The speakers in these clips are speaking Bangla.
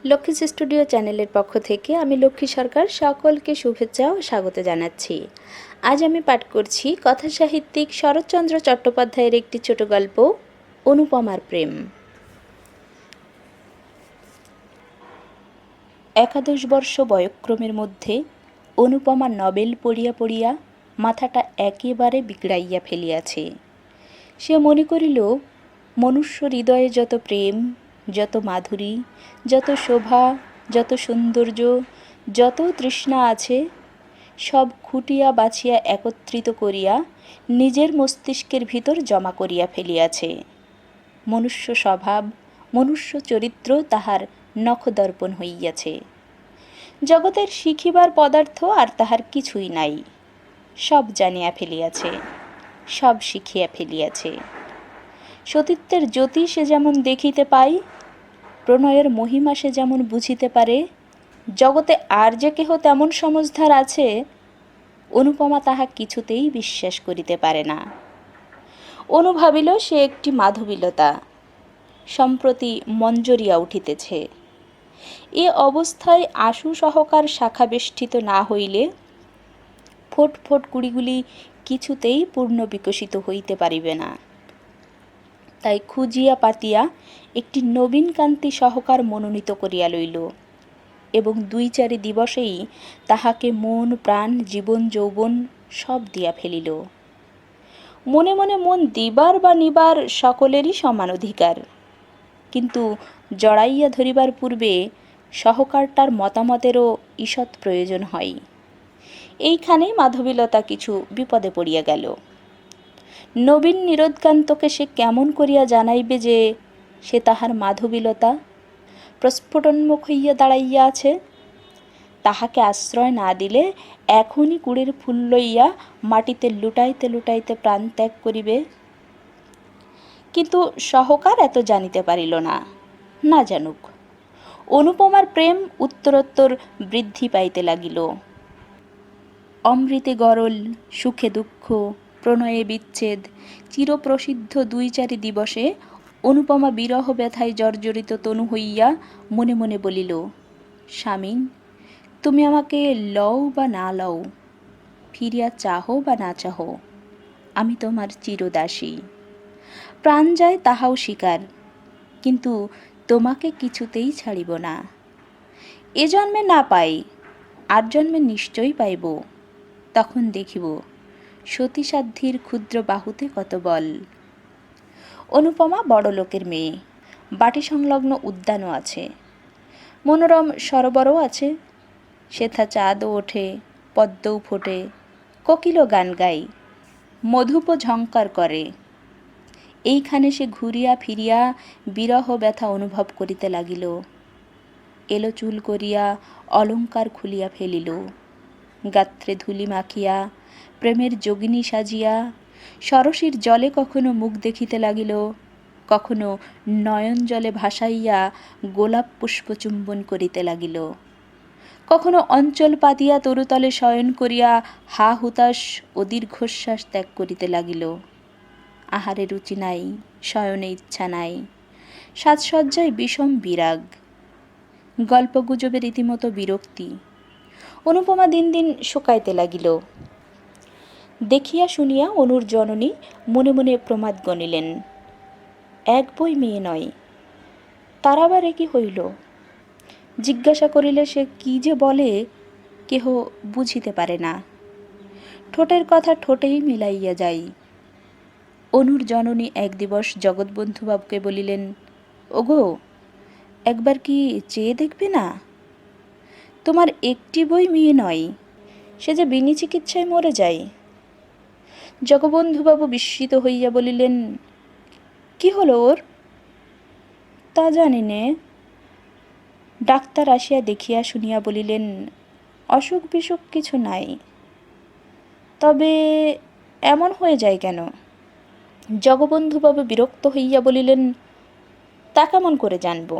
লক্ষ্মীস স্টুডিও চ্যানেলের পক্ষ থেকে আমি লক্ষ্মী সরকার সকলকে শুভেচ্ছা ও স্বাগত জানাচ্ছি। আজ আমি পাঠ করছি কথাসাহিত্যিক শরৎচন্দ্র চট্টোপাধ্যায়ের একটি ছোট গল্প অনুপমার প্রেম। 11 বর্ষ বয়ঃক্রমের মধ্যে অনুপমা নবেল পড়িয়া পড়িয়া মাথাটা একেবারে বিগড়াইয়া ফেলিয়াছে। সে মনে করিল মনুষ্য হৃদয়ে যত প্রেম, যত মাধুরী, যত শোভা, যত সৌন্দর্য, যত তৃষ্ণা আছে, সব খুঁটিয়া বাছিয়া একত্রিত করিয়া নিজের মস্তিষ্কের ভিতর জমা করিয়া ফেলিয়াছে। মনুষ্য স্বভাব, মনুষ্য চরিত্র তাহার নখদর্পণ হইয়াছে। জগতের শিখিবার পদার্থ আর তাহার কিছুই নাই। সব জানিয়া ফেলিয়াছে, সব শিখিয়া ফেলিয়াছে। সতীত্বের জ্যোতি সে যেমন দেখিতে পায়, প্রণয়ের মহিমা সে যেমন বুঝিতে পারে, জগতে আর যে কেহ তেমন সমঝদার আছে, অনুপমা তাহা কিছুতেই বিশ্বাস করিতে পারে না। অনু ভাবিল সে একটি মাধবীলতা, সম্প্রতি মঞ্জরিয়া উঠিতেছে। এ অবস্থায় আশু সহকার শাখা বেষ্টিত না হইলে ফোট ফোট কুড়িগুলি কিছুতেই পূর্ণ বিকশিত হইতে পারিবে না। তাই খুঁজিয়া পাতিয়া একটি নবীন কান্তি সহকার মনোনীত করিয়া লইল এবং 2-4 দিবসেই তাহাকে মন প্রাণ জীবন যৌবন সব দিয়া ফেলিল। মনে মনে মন দিবার বা নিবার সকলেরই সমান অধিকার, কিন্তু জড়াইয়া ধরিবার পূর্বে সহকারটার মতামতেরও ঈষৎ প্রয়োজন হয়। এইখানে মাধবীলতা কিছু বিপদে পড়িয়া গেল। নবীন নিরোধকান্তকে সে কেমন করিয়া জানাইবে যে সে তাহার মাধবীলতা? প্রস্ফুটন্মুখ হইয়া দাঁড়াইয়া আছে। তাহাকে আশ্রয় না দিলে এখনই কুড়ের ফুল লইয়া মাটিতে লুটাইতে লুটাইতে প্রাণ ত্যাগ করিবে। কিন্তু সহকার এত জানিতে পারিল না। না জানুক। অনুপমার প্রেম উত্তরোত্তর বৃদ্ধি পাইতে লাগিল। অমৃতে গরল, সুখে দুঃখ, প্রণয়ে বিচ্ছেদ, চিরপ্রসিদ্ধ 2-4 দিবসে অনুপমা বিরহ ব্যথায় জর্জরিত তনু হইয়া মনে মনে বলিল, স্বামীন, তুমি আমাকে লও বা না লও, ফিরিয়া চাহো বা না চাহো, আমি তোমার চিরদাসী। প্রাণ যায় তাহাও স্বীকার, কিন্তু তোমাকে কিছুতেই ছাড়িব না। এ জন্মে না পাই, আর জন্মে নিশ্চয়ই পাইব। তখন দেখিব সতীসাধ্যির ক্ষুদ্র বাহুতে কত বল। অনুপমা বড় লোকের মেয়ে, বাটি সংলগ্ন উদ্যানও আছে, মনোরম সরোবরও আছে, সেথা চাঁদও ওঠে, পদ্মও ফোটে, কোকিলও গান গায়, মধুপও ঝংকার করে। এইখানে সে ঘুরিয়া ফিরিয়া বিরহ ব্যথা অনুভব করিতে লাগিল। এলো চুল করিয়া অলঙ্কার খুলিয়া ফেলিল, গাত্রে ধুলি মাখিয়া প্রেমের যোগিনী সাজিয়া সরসীর জলে কখনো মুখ দেখিতে লাগিল, কখনো নয়ন জলে ভাসাইয়া গোলাপ পুষ্প চুম্বন করিতে লাগিল, কখনো অঞ্চল পাতিয়া তরুতলে শয়ন করিয়া হা হুতাশ ও দীর্ঘশ্বাস ত্যাগ করিতে লাগিল। আহারে রুচি নাই, শয়নে ইচ্ছা নাই, সাজসজ্জায় বিষম বিরাগ, গল্পগুজবে রীতিমতো বিরক্তি। অনুপমা দিন দিন শুকাইতে লাগিল। দেখিয়া শুনিয়া অনুর জননী মনে মনে প্রমাদ গণিলেন, এক বই মেয়ে নয়, তার আবার এ কি হইল? জিজ্ঞাসা করিলে সে কি যে বলে কেহ বুঝিতে পারে না। ঠোঁটের কথা ঠোঁটেই মিলাইয়া যায়। অনুর জননী এক দিবস জগৎবন্ধুবাবুকে বলিলেন, ওগো, একবার কি চেয়ে দেখবে না? তোমার একটি বই মেয়ে নয়, সে যে বিনি চিকিৎসায় মরে যায়। জগবন্ধুবাবু বিস্মিত হইয়া বলিলেন, কি হলো ওর? তা জানি নে। ডাক্তার আসিয়া দেখিয়া শুনিয়া বলিলেন, অসুখ বিসুখ কিছু নাই, তবে এমন হয়ে যায় কেন? জগবন্ধুবাবু বিরক্ত হইয়া বলিলেন, তা কেমন করে জানব?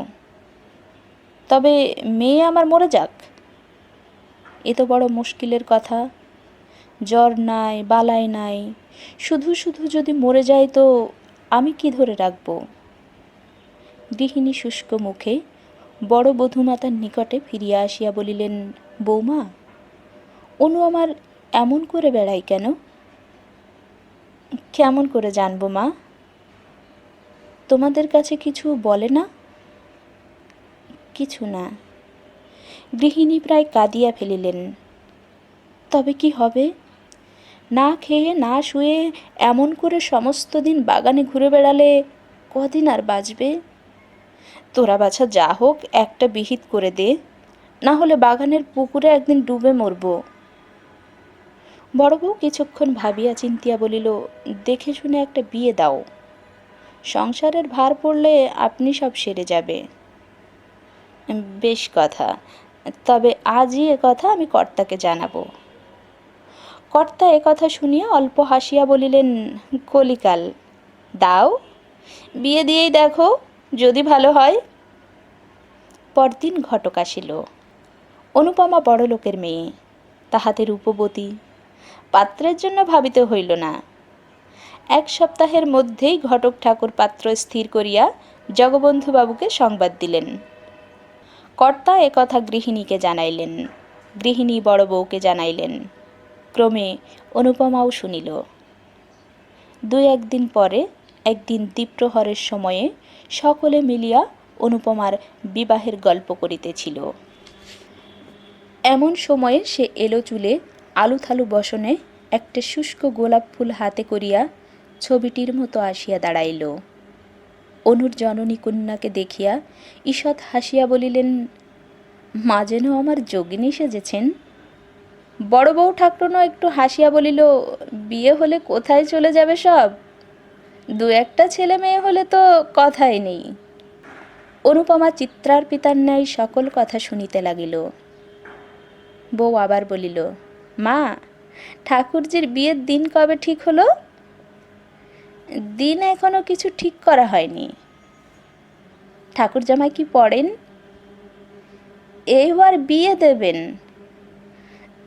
তবে মেয়ে আমার মরে যাক, এ তো বড় মুশকিলের কথা। জ্বর নাই, বালাই নাই, শুধু শুধু যদি মরে যায় তো আমি কি ধরে রাখব? গৃহিণী শুষ্ক মুখে বড় বধূমাতার নিকটে ফিরিয়া আসিয়া বলিলেন, বৌমা, অনু আমার এমন করে বেড়ায় কেন? কেমন করে জানবো মা? তোমাদের কাছে কিছু বলে না? কিছু না। গৃহিণী প্রায় কাঁদিয়া ফেলিলেন। তবে কি হবে? না খেয়ে না শুয়ে এমন করে সমস্ত দিন বাগানে ঘুরে বেড়ালে কদিন আর বাঁচবে? তোরা বাছা যা হোক একটা বিহিত করে দে, না হলে বাগানের পুকুরে একদিন ডুবে মরব। বড় বউ কিছুক্ষণ ভাবিয়া চিন্তিয়া বলিল, দেখে শুনে একটা বিয়ে দাও। সংসারের ভার পড়লে আপনি সব সেরে যাবে। বেশ কথা, তবে আজই এ কথা আমি কর্তাকে জানাবো। কর্তা এ কথা শুনিয়া অল্প হাসিয়া বলিলেন, কলিকাল, দাও, বিয়ে দিয়েই দেখো, যদি ভালো হয়। পরদিন ঘটক আসিল। অনুপমা বড় লোকের মেয়ে, তাহাতে রূপবতী, পাত্রের জন্য ভাবিতে হইল না। 1 সপ্তাহের মধ্যেই ঘটক ঠাকুর পাত্র স্থির করিয়া জগবন্ধুবাবুকে সংবাদ দিলেন। কর্তা একথা গৃহিণীকে জানাইলেন, গৃহিণী বড় বউকে জানাইলেন। ক্রমে অনুপমাও শুনিল। 2-1 দিন পরে একদিন দ্বীপ্রহরের সময়ে সকলে মিলিয়া অনুপমার বিবাহের গল্প করিতেছিল। এমন সময়ে সে এলো চুলে আলুথালু বসনে একটা শুষ্ক গোলাপ ফুল হাতে করিয়া ছবিটির মতো আসিয়া দাঁড়াইল। অনুর জননী কন্যাকে দেখিয়া ঈষৎ হাসিয়া বলিলেন, মা যেন আমার যোগিনী সেজেছেন। বড় বউ ঠাকরুনও একটু হাসিয়া বলিল, বিয়ে হলে কোথায় চলে যাবে সব? 2-1টা ছেলে মেয়ে হলে তো কথাই নেই। অনুপমা চিত্রার পিতার ন্যায় সকল কথা শুনিতে লাগিল। বউ আবার বলিল, মা, ঠাকুরজির বিয়ের দিন কবে ঠিক হলো? দিন এখনো কিছু ঠিক করা হয়নি। ঠাকুর জামাই কি পড়েন? এইবার বিয়ে দেবেন।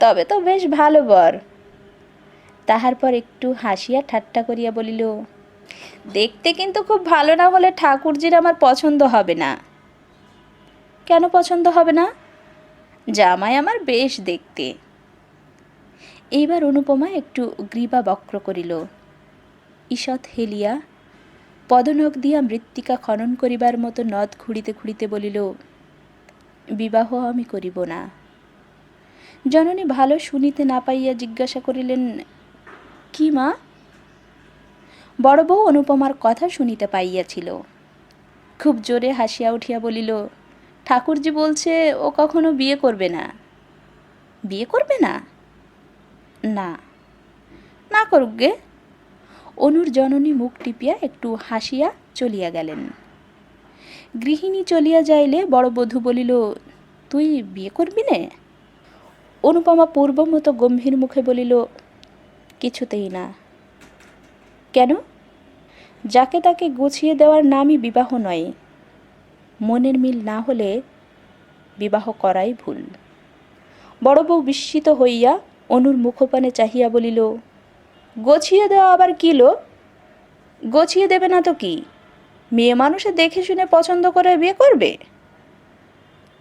তবে তো বেশ ভালো বর। তাহার পর একটু হাসিয়া ঠাট্টা করিয়া বলিল, দেখতে কিন্তু খুব ভালো না হলে ঠাকুরজির আমার পছন্দ হবে না। কেন পছন্দ হবে না? জামাই আমার বেশ দেখতে। এইবার অনুপমা একটু গ্রীবা বক্র করিল। ঈষৎ হেলিয়া পদনখ দিয়া মৃত্তিকা খনন করিবার মতো নদ ঘুরিতে ঘুরিতে বলিল, বিবাহ আমি করিব না। জননী ভালো শুনিতে না পাইয়া জিজ্ঞাসা করিলেন, কি মা? বড় বউ অনুপমার কথা শুনিতে পাইয়াছিল। খুব জোরে হাসিয়া উঠিয়া বলিল, ঠাকুরজি বলছে ও কখনো বিয়ে করবে না। বিয়ে করবে না? না, না করুক গে। অনুর জননী মুখ টিপিয়া একটু হাসিয়া চলিয়া গেলেন। গৃহিণী চলিয়া যাইলে বড় বধূ বলিল, তুই বিয়ে করবি নে? অনুপমা পূর্বমতো গম্ভীর মুখে বলিল, কিছুতেই না। কেন? যাকে তাকে গুছিয়ে দেওয়ার নামই বিবাহ নয়। মনের মিল না হলে বিবাহ করাই ভুল। বড় বউ বিস্মিত হইয়া অনুর মুখপানে চাহিয়া বলিল, গছিয়ে দেওয়া আবার কি লো? গছিয়ে দেবে না তো কি? মেয়ে মানুষে দেখে শুনে পছন্দ করে বিয়ে করবে?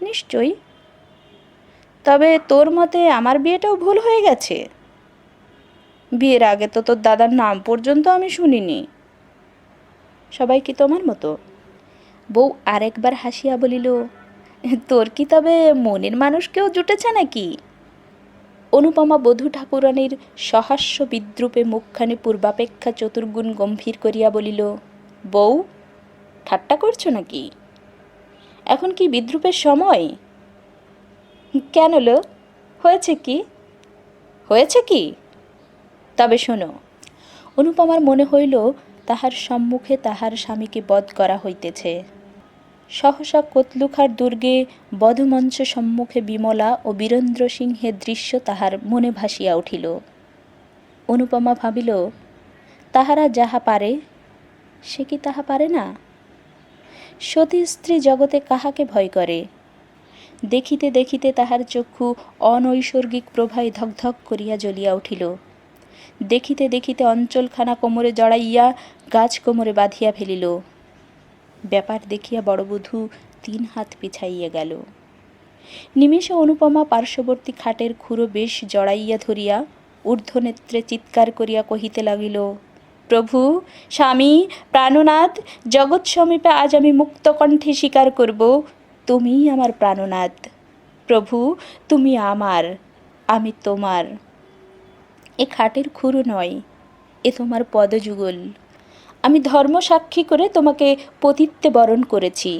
নিশ্চয়ই। তবে তোর মতে আমার বিয়েটাও ভুল হয়ে গেছে? বিয়ের আগে তো তোর দাদার নাম পর্যন্ত আমি শুনিনি। সবাই কি তোমার মতো? বউ আরেকবার হাসিয়া বলিল, তোর কি তবে মনের মানুষ কেউ জুটেছে নাকি? অনুপমা বধূ ঠাকুরানীর সহাস্য বিদ্রুপে মুখখানি পূর্বাপেক্ষা চতুর্গুণ গম্ভীর করিয়া বলিল, বউ, ঠাট্টা করছো নাকি? এখন কি বিদ্রুপের সময়? কেন লো, হয়েছে কি? হয়েছে কি? তবে শোনো। অনুপমার মনে হইল তাহার সম্মুখে তাহার স্বামীকে বধ করা হইতেছে। সহসা কোতলুখার দুর্গে বধমঞ্চ সম্মুখে বিমলা ও বীরেন্দ্র সিংহের দৃশ্য তাহার মনে ভাসিয়া উঠিল। অনুপমা ভাবিল, তাহারা যাহা পারে সে কি তাহা পারে না? সতী স্ত্রী জগতে কাহাকে ভয় করে? দেখিতে দেখিতে তাহার চক্ষু অনৈসর্গিক প্রভায় ধকধক করিয়া জ্বলিয়া উঠিল। দেখিতে দেখিতে অঞ্চলখানা কোমরে জড়াইয়া গাছ কোমরে বাঁধিয়া ফেলিল। ব্যাপার দেখিয়া বড়বধূ 3 হাত পিছাইয়া গেল। নিমেষে অনুপমা পার্শ্ববর্তী খাটের খুঁড়ো বেশ জড়াইয়া ধরিয়া ঊর্ধ্বনেত্রে চিৎকার করিয়া কহিতে লাগিল, প্রভু, স্বামী, প্রাণনাথ, জগৎ সমীপে আজ আমি মুক্ত কণ্ঠে স্বীকার করব, তুমিই আমার প্রাণনাথ। প্রভু, তুমি আমার, আমি তোমার। এ খাটের খুঁড়ো নয়, এ তোমার পদযুগল। আমি ধর্ম সাক্ষী করে তোমাকে পতিত্বে বরণ করেছি।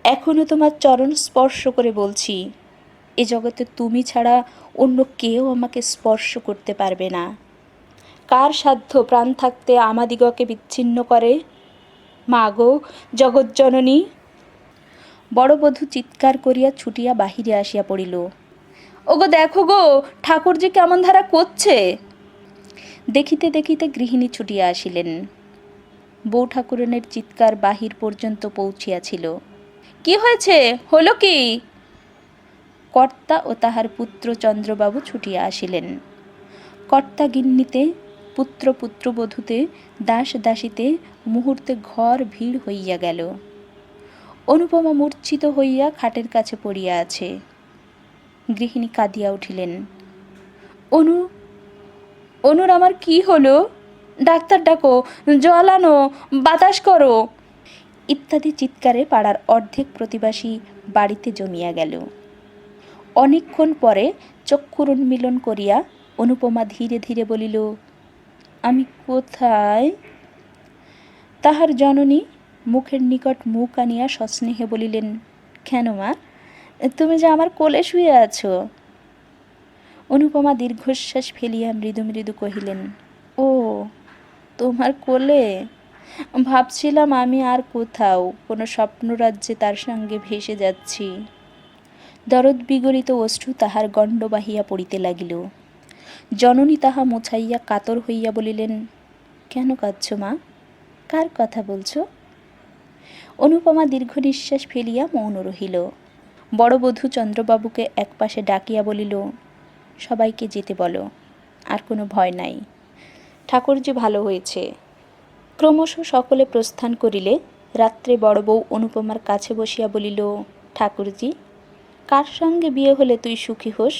এখনও তোমার চরণ স্পর্শ করে বলছি, এ জগতে তুমি ছাড়া অন্য কেউ আমাকে স্পর্শ করতে পারবে না। কার সাধ্য প্রাণ থাকতে আমাদিগকে বিচ্ছিন্ন করে? মা গো, জগজ্জননী! বড় বধূ চিৎকার করিয়া ছুটিয়া বাহিরে আসিয়া পড়িল। ওগো দেখো গো, ঠাকুর যে কেমন ধারা করছে। দেখিতে দেখিতে গৃহিণী ছুটিয়া আসিলেন। বউ ঠাকুরানের চিৎকার বাহির পর্যন্ত পৌঁছিয়াছিল। কি হয়েছে, হলো কি? কর্তা ও তাহার পুত্র চন্দ্রবাবু ছুটিয়া আসিলেন। কর্তা গিন্নিতে, পুত্র পুত্রবধূতে, দাস দাসীতে মুহূর্তে ঘর ভিড় হইয়া গেল। অনুপমা মূর্ছিত হইয়া খাটের কাছে পড়িয়া আছে। গৃহিণী কাঁদিয়া উঠিলেন। অনু, অনুর আমার কি হলো? ডাক্তার ডাকো, জল আনো, বাতাস করো ইত্যাদি চিৎকারে পাড়ার অর্ধেক প্রতিবাসী বাড়িতে জমিয়া গেল। অনেকক্ষণ পরে চক্ষুর উন্মিলন করিয়া অনুপমা ধীরে ধীরে বলিল, আমি কোথায়? তাহার জননী মুখের নিকট মুখ আনিয়া সস্নেহে বলিলেন, কেন মা, তুমি যে আমার কোলে শুয়ে আছো। অনুপমা দীর্ঘশ্বাস ফেলিয়া মৃদু মৃদু কহিলেন, ও, তোমার কোলে? ভাবছিলাম আমি আর কোথাও কোনো স্বপ্নরাজ্যে তার সঙ্গে ভেসে যাচ্ছি। দরদ বিগলিত অশ্রু তাহার গণ্ড বাহিয়া পড়িতে লাগিল। জননী তাহা মোছাইয়া কাতর হইয়া বলিলেন, কেন কাঁদছ মা? কার কথা বলছ? অনুপমা দীর্ঘ নিঃশ্বাস ফেলিয়া মৌন রহিল। বড় বধূ চন্দ্রবাবুকে একপাশে ডাকিয়া বলিল, সবাইকে যেতে বলো, আর কোনো ভয় নাই, ঠাকুর যে ভালো হয়েছে। ক্রমশ সকলে প্রস্থান করিলে রাত্রে বড় বউ অনুপমার কাছে বসিয়া বলিল, ঠাকুরজি, কার সঙ্গে বিয়ে হলে তুই সুখী হোস?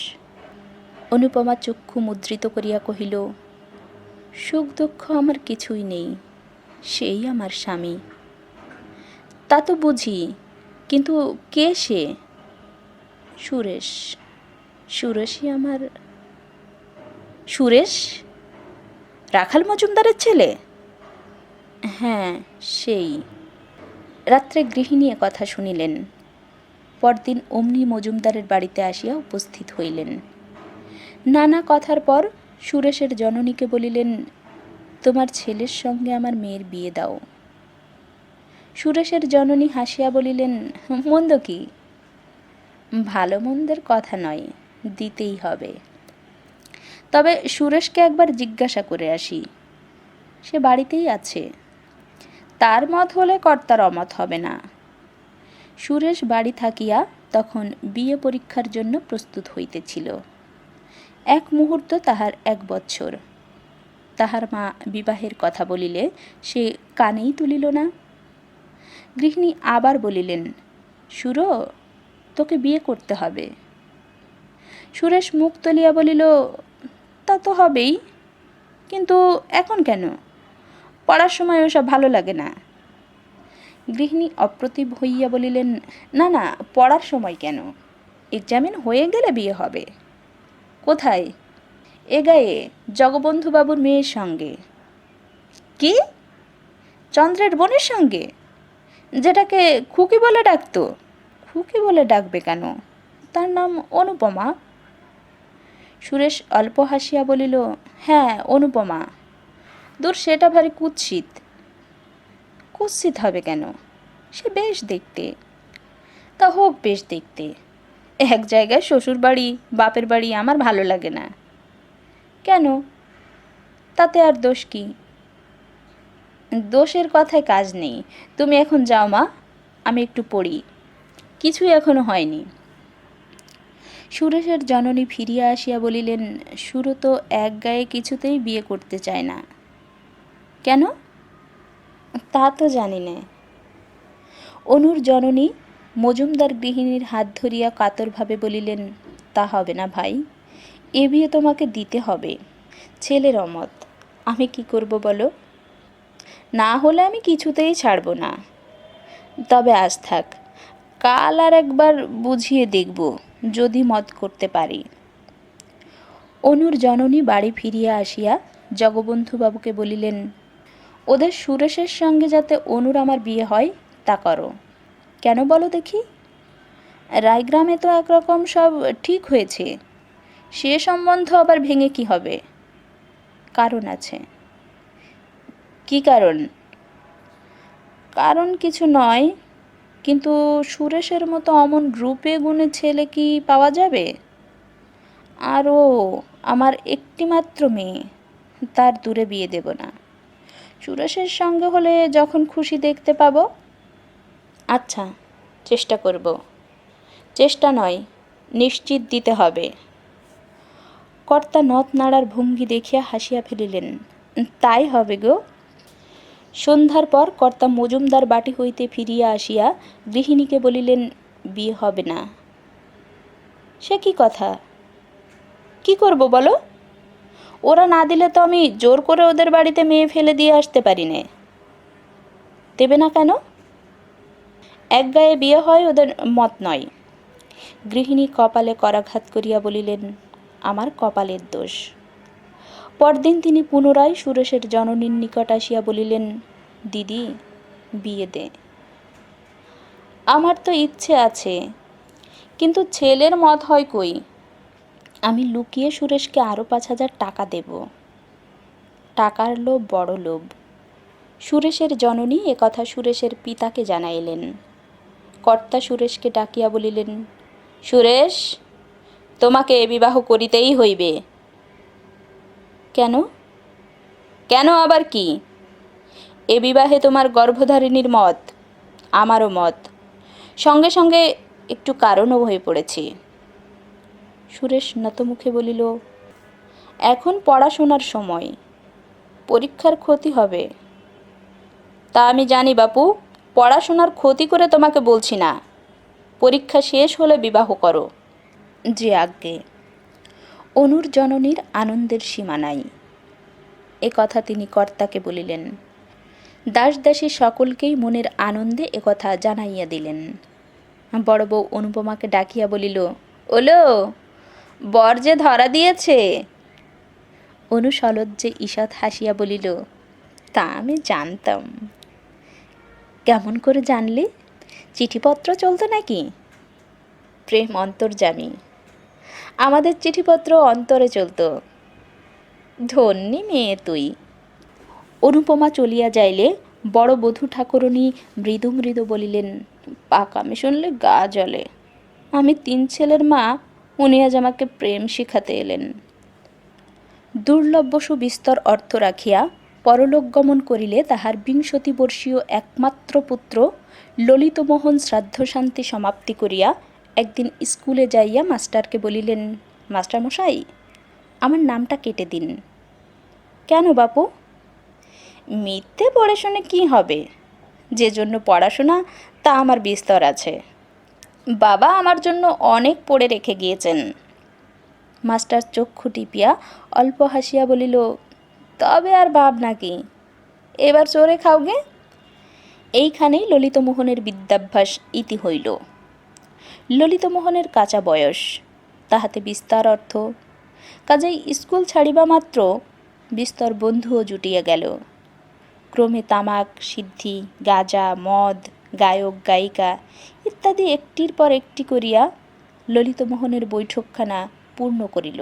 অনুপমা চক্ষু মুদ্রিত করিয়া কহিল, সুখ দুঃখ আমার কিছুই নেই, সেই আমার স্বামী। তা তো বুঝি, কিন্তু কে সে? সুরেশ। সুরেশই আমার। সুরেশ? রাখাল মজুমদারের ছেলে? হ্যাঁ, সেই। রাত্রে গৃহিণী কথা শুনিলেন। পরদিন অমনি মজুমদারের বাড়িতে আসিয়া উপস্থিত হইলেন। নানা কথার পর সুরেশের জননীকে বলিলেন, তোমার ছেলের সঙ্গে আমার মেয়ের বিয়ে দাও। সুরেশের জননী হাসিয়া বলিলেন, মন্দ কি? ভালো মন্দের কথা নয়, দিতেই হবে। তবে সুরেশকে একবার জিজ্ঞাসা করে আসি, সে বাড়িতেই আছে। তার মত হলে কর্তার অমত হবে না। সুরেশ বাড়ি থাকিয়া তখন বিয়ে পরীক্ষার জন্য প্রস্তুত হইতেছিল। এক মুহূর্ত তাহার 1 বৎসর। তাহার মা বিবাহের কথা বলিলে সে কানেই তুলিল না। গৃহিণী আবার বলিলেন, সুরো, তোকে বিয়ে করতে হবে। সুরেশ মুখ তুলিয়া বলিল, তা তো হবেই, কিন্তু এখন কেন? পড়ার সময় ওসব ভালো লাগে না। গৃহিণী অপ্রতিভ হইয়া বলিলেন, না না, পড়ার সময় কেন, এক্সামিন হয়ে গেলে বিয়ে হবে। কোথায়? এ গায়ে, জগবন্ধুবাবুর মেয়ের সঙ্গে। কি? চন্দ্রের বোনের সঙ্গে, যেটাকে খুকি বলে ডাকতো? খুকি বলে ডাকবে কেন, তার নাম অনুপমা। সুরেশ অল্প হাসিয়া বলিল, হ্যাঁ, অনুপমা। দূর, সেটা ভারী কুৎসিত। কুৎসিত হবে কেন? সে বেশ দেখতে। তা হোক বেশ দেখতে, এক জায়গায় শ্বশুর বাড়ি বাপের বাড়ি আমার ভালো লাগে না। কেন? তাতে আর দোষ কি? দোষের কথায় কাজ নেই। তুমি এখন যাও মা, আমি একটু পড়ি, কিছুই এখনো হয়নি। সুরেশের জননী ফিরিয়া আসিয়া বলিলেন, সুরো তো এক গায়ে কিছুতেই বিয়ে করতে চায় না। কেন? তা তো জানি না। অনুর জননী মজুমদার গৃহিণীর হাত ধরিয়া কাতরভাবে বলিলেন, তা হবে না ভাই, এ বিয়ে তোমাকে দিতে হবে। ছেলের অমত, আমি কি করব বলো? না হলে আমি কিছুতেই ছাড়ব না। তবে আজ থাক, কাল আর একবার বুঝিয়ে দেখব, যদি মত করতে পারি। অনুর জননী বাড়ি ফিরিয়া আসিয়া জগবন্ধুবাবুকে বলিলেন, ওদের সুরেশের সঙ্গে যাতে অনুর আমার বিয়ে হয় তা করো। কেন বলো দেখি? রায়গ্রামে তো একরকম সব ঠিক হয়েছে, সে সম্বন্ধ আবার ভেঙে কি হবে? কারণ আছে। কি কারণ? কারণ কিছু নয়, কিন্তু সুরেশের মতো অমন রূপে গুণে ছেলে কি পাওয়া যাবে? আরও আমার একটিমাত্র মেয়ে, তার দূরে বিয়ে দেব না। সুরেশের সঙ্গে হলে যখন খুশি দেখতে পাবো। আচ্ছা, চেষ্টা করব। চেষ্টা নয়, নিশ্চিত দিতে হবে। কর্তা নথ নাড়ার ভঙ্গি দেখিয়া হাসিয়া ফেলিলেন, তাই হবে গো। সন্ধ্যার পর কর্তা মজুমদার বাটি হইতে ফিরিয়া আসিয়া গৃহিণীকে বলিলেন, বিয়ে হবে না। সে কি কথা? কি করব বলো? ওরা না দিলে তো আমি জোর করে ওদের বাড়িতে মেয়ে ফেলে দিয়ে আসতে পারি নে। দেবে না কেন? এক গায়ে বিয়ে হয় ওদের মত নয়। গৃহিণী কপালে করাঘাত করিয়া বলিলেন, আমার কপালের দোষ। পরদিন তিনি পুনরায় সুরেশের জননীর নিকট আসিয়া বলিলেন, দিদি, বিয়ে দে। আমার তো ইচ্ছে আছে, কিন্তু ছেলের মত হয় কই। আমি লুকিয়ে সুরেশকে আরও 5,000 টাকা দেব। টাকার লোভ বড় লোভ। সুরেশের জননী একথা সুরেশের পিতাকে জানাইলেন। কর্তা সুরেশকে ডাকিয়া বলিলেন, সুরেশ, তোমাকে এ বিবাহ করিতেই হইবে। কেন? কেন আবার কি? এ বিবাহে তোমার গর্ভধারিণীর মত, আমারও মত, সঙ্গে সঙ্গে একটু কারণও হয়ে পড়েছি। সুরেশ নতমুখে বলিল, এখন পড়াশোনার সময়, পরীক্ষার ক্ষতি হবে। তা আমি জানি বাপু, পড়াশোনার ক্ষতি করে তোমাকে বলছি না, পরীক্ষা শেষ হলে বিবাহ করো। যে আজ্ঞে। অনুর জননীর আনন্দের সীমা নাই। এ কথা তিনি কর্তাকে বলিলেন। দাস দাসী সকলকেই মনের আনন্দে একথা জানাইয়া দিলেন। বড় বউ অনুপমাকে ডাকিয়া বলিল, ওলো, বর যে ধরা দিয়েছে। অনু সলজ্জে ঈষৎ হাসিয়া বলিল, তা আমি জানতাম। কেমন করে জানলি? চিঠিপত্র চলতো নাকি? প্রেম অন্তর্যামী, আমাদের চিঠিপত্র অন্তরে চলত। ধন্যী মেয়ে তুই। অনুপমা চলিয়া যাইলে বড় বধূ ঠাকুরনী মৃদু মৃদু বলিলেন, পাকামি শুনলে গা জ্বলে। আমি 3 ছেলের মা, উনি আজ আমাকে প্রেম শিখাতে এলেন। দুর্লভ সুবিস্তর অর্থ রাখিয়া পরলোক গমন করিলে তাহার 20 বর্ষীয় একমাত্র পুত্র ললিতমোহন শ্রাদ্ধশান্তি সমাপ্তি করিয়া একদিন স্কুলে যাইয়া মাস্টারকে বলিলেন, মাস্টারমশাই, আমার নামটা কেটে দিন। কেন বাপু? মিথ্যে পড়াশোনা কি হবে? যে জন্য পড়াশোনা তা আমার বিস্তর আছে। বাবা আমার জন্য অনেক পড়ে রেখে গিয়েছেন। মাস্টার চক্ষু টিপিয়া অল্প হাসিয়া বলিল, তবে আর ভাব নাকি, এবার চোরে খাওগে। এইখানেই ললিতমোহনের বিদ্যাভ্যাস ইতি হইল। ললিতমোহনের কাঁচা বয়স, তাহাতে বিস্তার অর্থ, কাজেই স্কুল ছাড়িবা মাত্র বিস্তর বন্ধুও জুটিয়া গেল। ক্রমে তামাক, সিদ্ধি, গাঁজা, মদ, গায়ক গায়িকা ইত্যাদি একটির পর একটি করিয়া ললিতমোহনের বৈঠকখানা পূর্ণ করিল।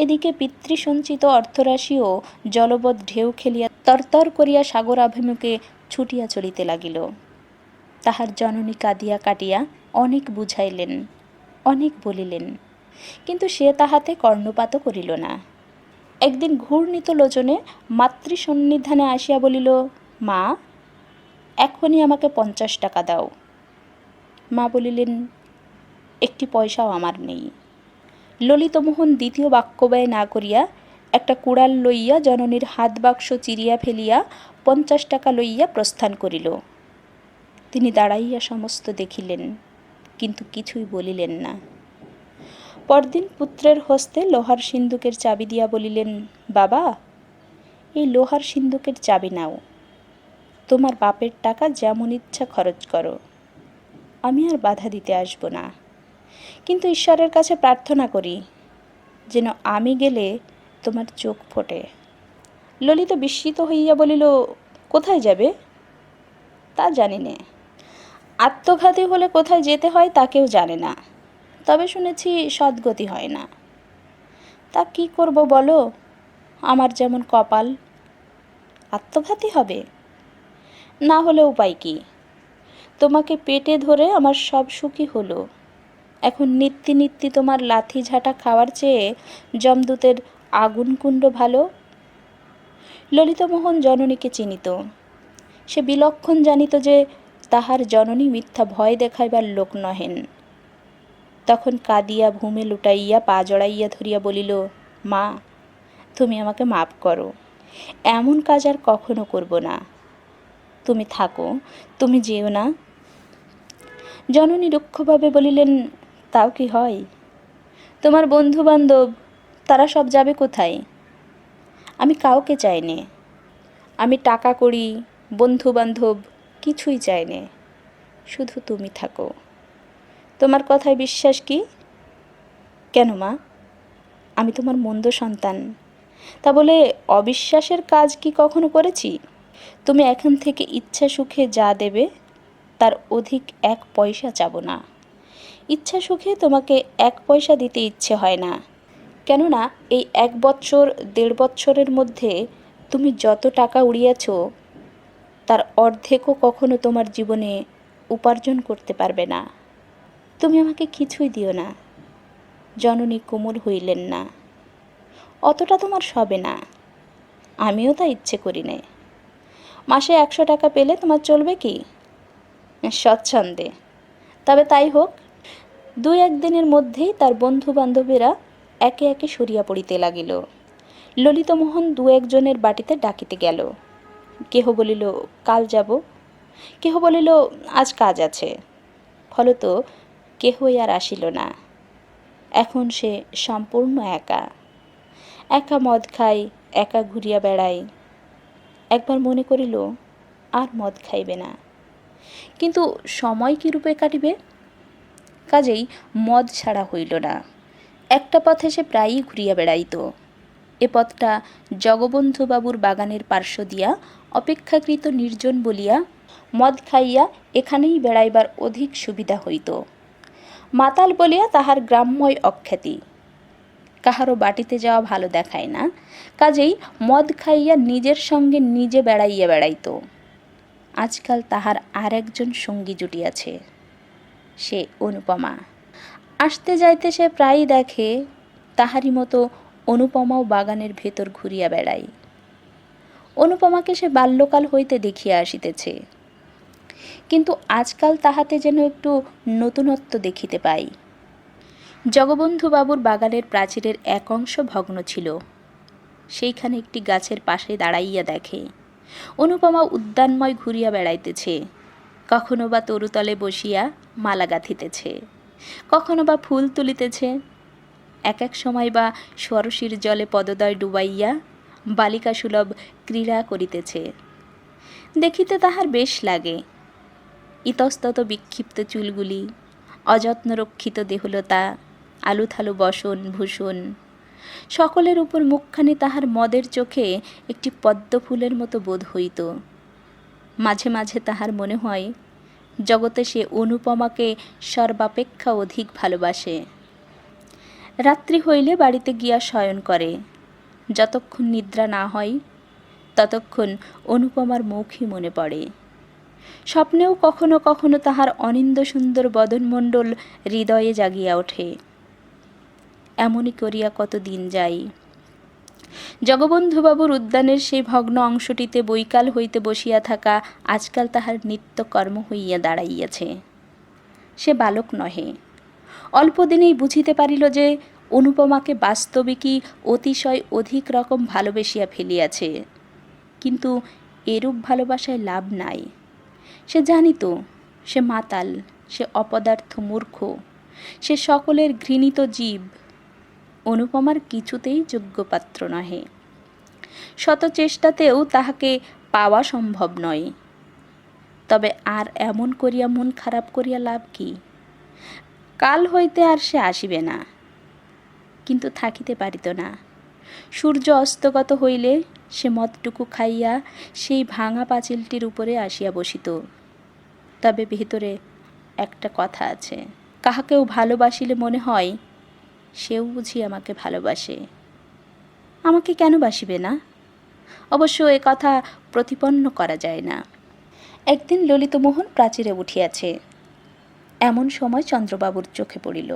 এদিকে পিতৃসঞ্চিত অর্থরাশিও জলবৎ ঢেউ খেলিয়া তরতর করিয়া সাগরাভিমুখে ছুটিয়া চলিতে লাগিল। তাহার জননী কাঁদিয়া কাটিয়া অনেক বুঝাইলেন, অনেক বলিলেন, কিন্তু সে তাহাতে কর্ণপাতও করিল না। একদিন ঘূর্ণিত লোচনে মাতৃসন্নিধানে আসিয়া বলিল, মা, এখনই আমাকে 50 টাকা দাও। মা বলিলেন, একটি পয়সাও আমার নেই। ললিতমোহন দ্বিতীয় বাক্যব্যয় না করিয়া একটা কুড়াল লইয়া জননীর হাত বাক্স চিরিয়া ফেলিয়া 50 টাকা লইয়া প্রস্থান করিল। তিনি দাঁড়াইয়া সমস্ত দেখিলেন, কিন্তু কিছুই বলিলেন না। পরদিন পুত্রের হস্তে লোহার সিন্দুকের চাবি দিয়া বলিলেন, বাবা, এই লোহার সিন্দুকের চাবি নাও, তোমার বাপের টাকা যেমন ইচ্ছা খরচ করো, আমি আর বাধা দিতে আসব না, কিন্তু ঈশ্বরের কাছে প্রার্থনা করি যেন আমি গেলে তোমার চোখ ফোটে। ললিতা বিস্মিত হইয়া বলিল, কোথায় যাবে? তা জানি নে। আত্মঘাতী হলে কোথায় যেতে হয় তা কেউ জানে না, তবে শুনেছি সদ্গতি হয় না। তা কি করব বলো, আমার যেমন কপাল। আত্মঘাতী হবে? না হলে উপায় কি? তোমাকে পেটে ধরে আমার সব সুখই হলো, এখন নিত্যি নিত্যি তোমার লাথি ঝাঁটা খাওয়ার চেয়ে যমদূতের আগুন কুণ্ড ভালো। ললিতমোহন জননীকে চিনিত। সে বিলক্ষণ জানিত যে তাহার জননী মিথ্যা ভয় দেখাইবার লোক নহেন। তখন কাঁদিয়া ভূমে লুটাইয়া পা জড়াইয়া ধরিয়া বলিল, মা, তুমি আমাকে মাপ করো, এমন কাজ আর কখনো করব না। তুমি থাকো, তুমি যেও না। জননী রুক্ষভাবে বলিলেন, তাও কি হয়? তোমার বন্ধু বান্ধব তারা সব যাবে কোথায়? আমি কাউকে চাই নে, আমি টাকা কড়ি বন্ধু বান্ধব কিছুই চাই নে, শুধু তুমি থাকো। তোমার কথায় বিশ্বাস কি? কেন মা, আমি তোমার মন্দ সন্তান, তা বলে অবিশ্বাসের কাজ কি কখনো করেছি? তুমি এখন থেকে ইচ্ছা সুখে যা দেবে তার অধিক 1 পয়সা চাবো না। ইচ্ছা সুখে তোমাকে 1 পয়সা দিতে ইচ্ছে হয় না, কেননা এই 1 বৎসর 1.5 বৎসরের মধ্যে তুমি যত টাকা উড়িয়েছ তার অর্ধেকও কখনো তোমার জীবনে উপার্জন করতে পারবে না। তুমি আমাকে কিছুই দিও না। জননী কোমল হইলেন না। অতটা তোমার সবে না, আমিও তা ইচ্ছে করি নে। মাসে 100 টাকা পেলে তোমার চলবে কি? স্বচ্ছন্দে। তবে তাই হোক। 2-1 দিনের মধ্যেই তার বন্ধু বান্ধবেরা একে একে সরিয়া পড়িতে লাগিল। ললিতমোহন 2-1 জনের বাটিতে ডাকিতে গেল। কেহ বলিল, কাল যাব। কেহ বলিল, আজ কাজ আছে। ফলত কেহই আর আসিল না। এখন সে সম্পূর্ণ একা। একা মদ খায়, একা ঘুরিয়া বেড়ায়। একবার মনে করিল আর মদ খাইবে না, কিন্তু সময় কিরূপে কাটিবে? কাজেই মদ ছাড়া হইল না। একটা পথে সে প্রায়ই ঘুরিয়া বেড়াইত। এ পথটা জগবন্ধুবাবুর বাগানের পার্শ্ব দিয়া অপেক্ষাকৃত নির্জন বলিয়া মদ খাইয়া এখানেই বেড়াইবার অধিক সুবিধা হইত। মাতাল বলিয়া তাহার গ্রাম্যই অখ্যাতি। কাহারও বাটিতে যাওয়া ভালো দেখায় না, কাজেই মদ খাইয়া নিজের সঙ্গে নিজে বেড়াইয়া বেড়াইত। আজকাল তাহার আর একজন সঙ্গী জুটিয়াছে, সে অনুপমা। আসতে যাইতে সে প্রায়ই দেখে তাহারই মতো অনুপমাও বাগানের ভেতর ঘুরিয়া বেড়ায়। অনুপমাকে সে বাল্যকাল হইতে দেখিয়া আসিতেছে, কিন্তু আজকাল তাহাতে যেন একটু নতুনত্ব দেখিতে পাই। জগবন্ধুবাবুর বাগানের প্রাচীরের এক অংশ ভগ্ন ছিল। সেইখানে একটি গাছের পাশে দাঁড়াইয়া দেখে অনুপমা উদ্যানময় ঘুরিয়া বেড়াইতেছে। কখনো বা তরুতলে বসিয়া মালা গাঁথিতেছে, কখনো বা ফুল তুলিতেছে, এক এক সময় বা সরসীর জলে পদদয় ডুবাইয়া বালিকা সুলভ ক্রীড়া করিতেছে। দেখিতে তাহার বেশ লাগে। ইতস্তত বিক্ষিপ্ত চুলগুলি, অযত্ন রক্ষিত দেহলতা, আলুথালু বসন ভূষণ, সকলের উপর মুখখানি তাহার মদের চোখে একটি পদ্মফুলের মতো বোধ হইত। মাঝে মাঝে তাহার মনে হয় জগতে সে অনুপমাকে সর্বাপেক্ষা অধিক ভালোবাসে। রাত্রি হইলে বাড়িতে গিয়া শয়ন করে। যতক্ষণ নিদ্রা না হয় ততক্ষণ অনুপমার মুখই মনে পড়ে। স্বপ্নেও কখনো কখনো তাহার অনিন্দ সুন্দর বদনমণ্ডল হৃদয়ে জাগিয়া ওঠে। এমনই করিয়া কত দিন যায়। জগবন্ধুবাবুর উদ্যানের সেই ভগ্ন অংশটিতে বৈকাল হইতে বসিয়া থাকা আজকাল তাহার নিত্যকর্ম হইয়া দাঁড়াইয়াছে। সে বালক নহে। অল্পদিনেই বুঝিতে পারিল যে অনুপমাকে বাস্তবিকই অতিশয় অধিক রকম ভালোবেসিয়া ফেলিয়াছে, কিন্তু এরূপ ভালোবাসায় লাভ নাই। সে জানিত সে মাতাল, সে অপদার্থ মূর্খ, সে সকলের ঘৃণিত জীব। অনুপমার কিছুতেই যোগ্য পাত্র নহে। শত চেষ্টাতেও তাহাকে পাওয়া সম্ভব নয়। তবে আর এমন করিয়া মন খারাপ করিয়া লাভ কি? কাল হইতে আর সে আসিবে না। কিন্তু থাকিতে পারিত না। সূর্য অস্তগত হইলে সে মদটুকু খাইয়া সেই ভাঙা পাঁচিলটির উপরে আসিয়া বসিত। তবে ভিতরে একটা কথা আছে, কাহাকেও ভালোবাসিলে মনে হয় সেও বুঝি আমাকে ভালোবাসে। আমাকে কেন বাসিবে না? অবশ্য এ কথা প্রতিপন্ন করা যায় না। একদিন ললিতমোহন প্রাচীরে উঠিয়াছে। এমন সময় চন্দ্রবাবুর চোখে পড়িল।